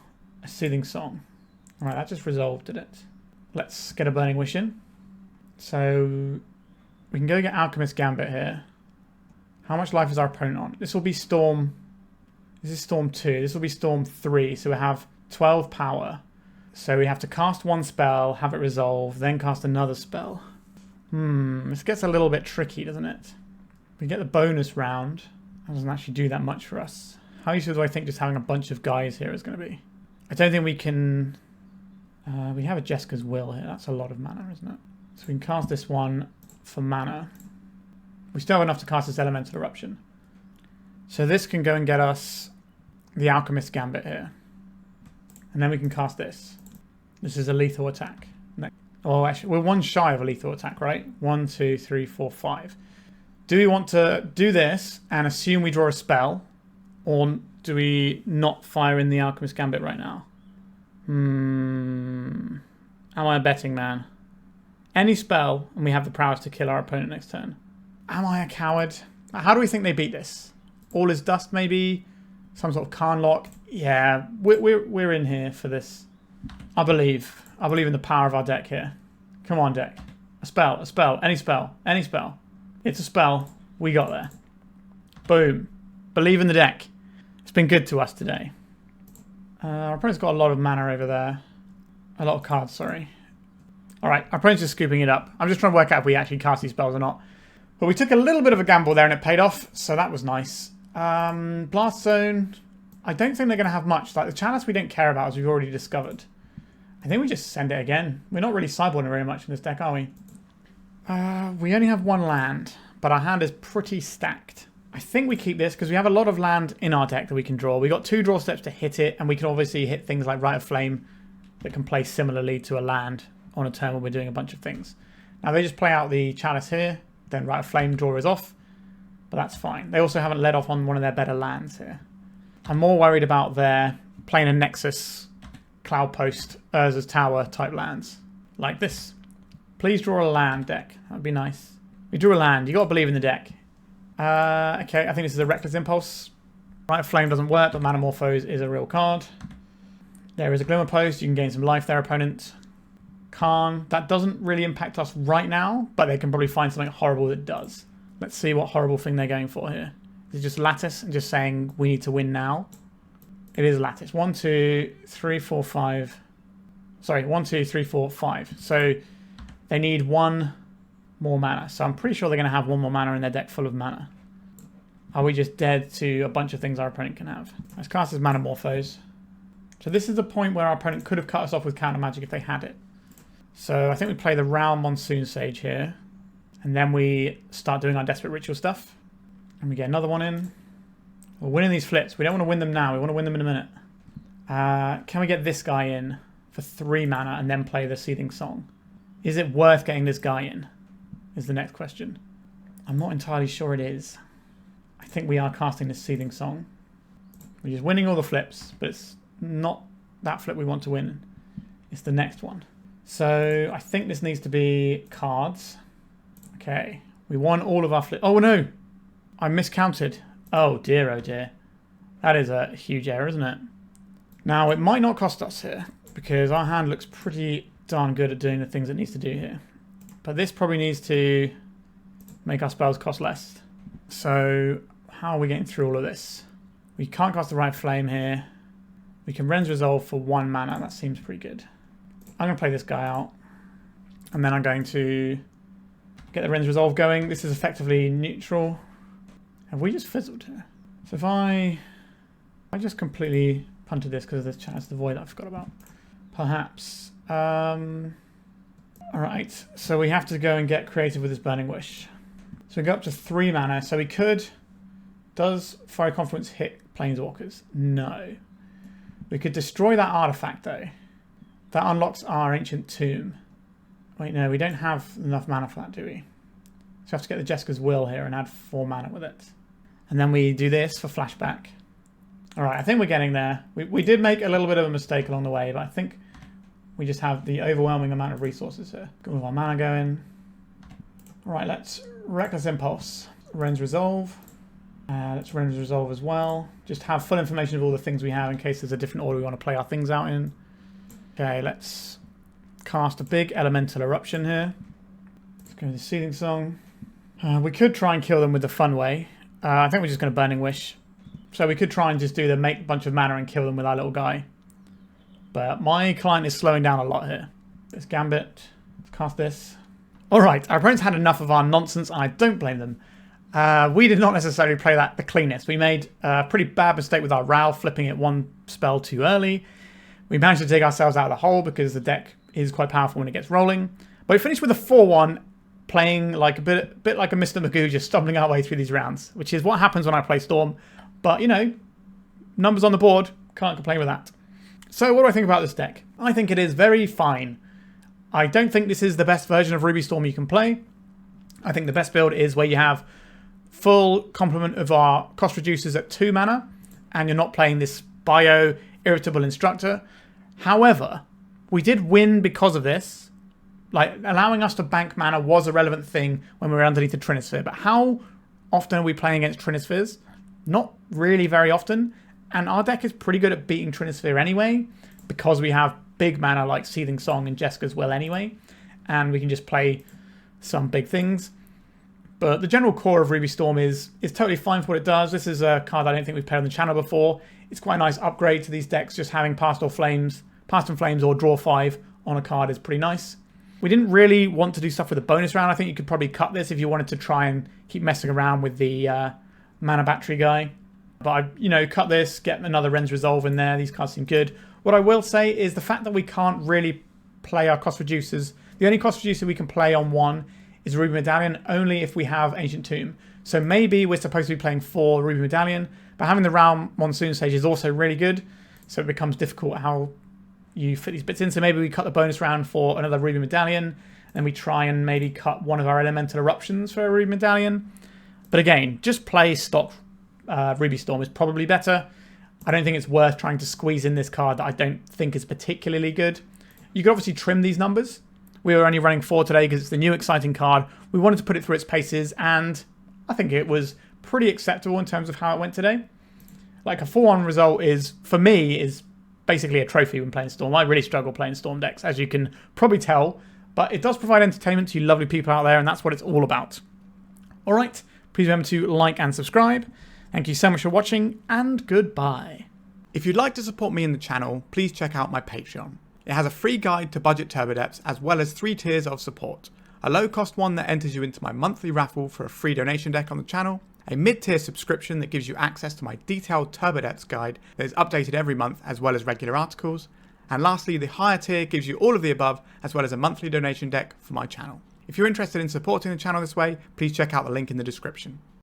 a Seething Song. Alright, that just resolved, did it? Let's get a Burning Wish in. So we can go get Alchemist Gambit here. How much life is our opponent on? This will be Storm. This is Storm 2. This will be Storm 3. So we have 12 power. So we have to cast one spell, have it resolve, then cast another spell. This gets a little bit tricky, doesn't it? We get the bonus round. That doesn't actually do that much for us. How useful do I think just having a bunch of guys here is going to be? I don't think we can... we have a Jeska's Will here. That's a lot of mana, isn't it? So we can cast this one for mana. We still have enough to cast this Elemental Eruption. So this can go and get us the Alchemist Gambit here. And then we can cast this. This is a lethal attack. Oh, actually, we're one shy of a lethal attack, right? 1, 2, 3, 4, 5. Do we want to do this and assume we draw a spell? Or do we not fire in the Alchemist Gambit right now? Am I a betting man? Any spell, and we have the prowess to kill our opponent next turn. Am I a coward? How do we think they beat this? All is dust, maybe? Some sort of Karn lock? Yeah, we're in here for this. I believe in the power of our deck here. Come on, deck. A spell, any spell, any spell. It's a spell. We got there. Boom. Believe in the deck. It's been good to us today. Our opponent's got a lot of mana over there. A lot of cards, sorry. Alright, our opponent's just scooping it up. I'm just trying to work out if we actually cast these spells or not. But we took a little bit of a gamble there and it paid off, so that was nice. Blast Zone. I don't think they're going to have much. Like the Chalice we don't care about, as we've already discovered. I think we just send it again. We're not really sideboarding very much in this deck, are we? We only have one land, but our hand is pretty stacked. I think we keep this because we have a lot of land in our deck that we can draw. We got 2 draw steps to hit it, and we can obviously hit things like Rite of Flame that can play similarly to a land on a turn when we're doing a bunch of things. Now they just play out the Chalice here, then Rite of Flame draw is off, but that's fine. They also haven't led off on one of their better lands here. I'm more worried about their playing a Nexus, Cloudpost, Urza's Tower type lands. Like this. Please draw a land, deck. That would be nice. We drew a land. You got to believe in the deck. Okay, I think this is a Reckless Impulse. Rite of Flame doesn't work, but Manamorphose is a real card. There is a Glimmer Post. You can gain some life there, opponent. Karn. That doesn't really impact us right now, but they can probably find something horrible that does. Let's see what horrible thing they're going for here. Is it just Lattice and just saying we need to win now? It is Lattice. 1, 2, 3, 4, 5. Sorry, 1, 2, 3, 4, 5. So they need 1 more mana. So I'm pretty sure they're going to have 1 more mana in their deck full of mana. Are we just dead to a bunch of things our opponent can have? Let's cast as Manamorphose. So this is the point where our opponent could have cut us off with counter magic if they had it. So I think we play the round Monsoon Sage here. And then we start doing our Desperate Ritual stuff. And we get another one in. We're winning these flips. We don't want to win them now. We want to win them in a minute. Can we get this guy in for 3 mana and then play the Seething Song? Is it worth getting this guy in? Is the next question. I'm not entirely sure it is. I think we are casting this Seething Song. We're just winning all the flips, but it's not that flip we want to win. It's the next one. So I think this needs to be cards. Okay. We won all of our flips. Oh no! I miscounted. Oh dear, oh dear. That is a huge error, isn't it? Now, it might not cost us here, because our hand looks pretty darn good at doing the things it needs to do here. But this probably needs to make our spells cost less. So, how are we getting through all of this? We can't cast the Rite of Flame here. We can Wrenn's Resolve for 1 mana. That seems pretty good. I'm going to play this guy out. And then I'm going to get the Wrenn's Resolve going. This is effectively neutral. Have we just fizzled here? So if I just completely punted this because of this chance to the void that I forgot about. Perhaps. Alright, so we have to go and get creative with this Burning Wish. So we go up to 3 mana, so we could... Does Fiery Confluence hit Planeswalkers? No. We could destroy that artifact though. That unlocks our Ancient Tomb. Wait, no, we don't have enough mana for that, do we? So we have to get the Jeska's Will here and add 4 mana with it. And then we do this for flashback. Alright, I think we're getting there. We did make a little bit of a mistake along the way, but I think we just have the overwhelming amount of resources here. Got all our mana going. Alright, let's Reckless Impulse. Wrenn's Resolve. Let's Wrenn's Resolve as well. Just have full information of all the things we have in case there's a different order we want to play our things out in. Okay, let's cast a big Elemental Eruption here. Let's go with the Seething Song. We could try and kill them with the fun way. I think we're just going to Burning Wish. So we could try and just do the make a bunch of mana and kill them with our little guy. But my client is slowing down a lot here. Let's Gambit. Let's cast this. Alright, our opponents had enough of our nonsense and I don't blame them. We did not necessarily play that the cleanest. We made a pretty bad mistake with our Ral, flipping it one spell too early. We managed to dig ourselves out of the hole because the deck is quite powerful when it gets rolling. But we finished with a 4-1, playing like a bit like a Mr. Magoo, just stumbling our way through these rounds, which is what happens when I play Storm. But, you know, numbers on the board, can't complain with that. So what do I think about this deck? I think it is very fine. I don't think this is the best version of Ruby Storm you can play. I think the best build is where you have full complement of our cost reducers at 2 mana, and you're not playing this Bayo Irritable Instructor. However, we did win because of this. Like, allowing us to bank mana was a relevant thing when we were underneath the Trinisphere. But how often are we playing against Trinispheres? Not really very often. And our deck is pretty good at beating Trinisphere anyway, because we have big mana like Seething Song and Jeska's Will anyway. And we can just play some big things. But the general core of Ruby Storm is totally fine for what it does. This is a card I don't think we've played on the channel before. It's quite a nice upgrade to these decks. Just having Past and Flames or Draw 5 on a card is pretty nice. We didn't really want to do stuff with a bonus round. I think you could probably cut this if you wanted to try and keep messing around with the mana battery guy. But cut this, get another Wrenn's Resolve in there. These cards seem good. What I will say is the fact that we can't really play our cost reducers. The only cost reducer we can play on one is Ruby Medallion, only if we have Ancient Tomb. So maybe we're supposed to be playing 4 Ruby Medallion, but having the round Monsoon Sage is also really good. So it becomes difficult how you fit these bits in. So maybe we cut the bonus round for another Ruby Medallion, and we try and maybe cut one of our Elemental Eruptions for a Ruby Medallion. But again, just play stock Ruby Storm is probably better. I don't think it's worth trying to squeeze in this card that I don't think is particularly good. You could obviously trim these numbers. We were only running 4 today because it's the new exciting card. We wanted to put it through its paces, and I think it was pretty acceptable in terms of how it went today. Like a 4-1 result is, for me, is basically a trophy when playing Storm. I really struggle playing Storm decks, as you can probably tell, but it does provide entertainment to you lovely people out there, and that's what it's all about. Alright, please remember to like and subscribe. Thank you so much for watching, and goodbye. If you'd like to support me in the channel, please check out my Patreon. It has a free guide to budget turbodepths as well as 3 tiers of support. A low cost one that enters you into my monthly raffle for a free donation deck on the channel, a mid-tier subscription that gives you access to my detailed turbodepths guide that is updated every month as well as regular articles, and lastly the higher tier gives you all of the above as well as a monthly donation deck for my channel. If you're interested in supporting the channel this way, please check out the link in the description.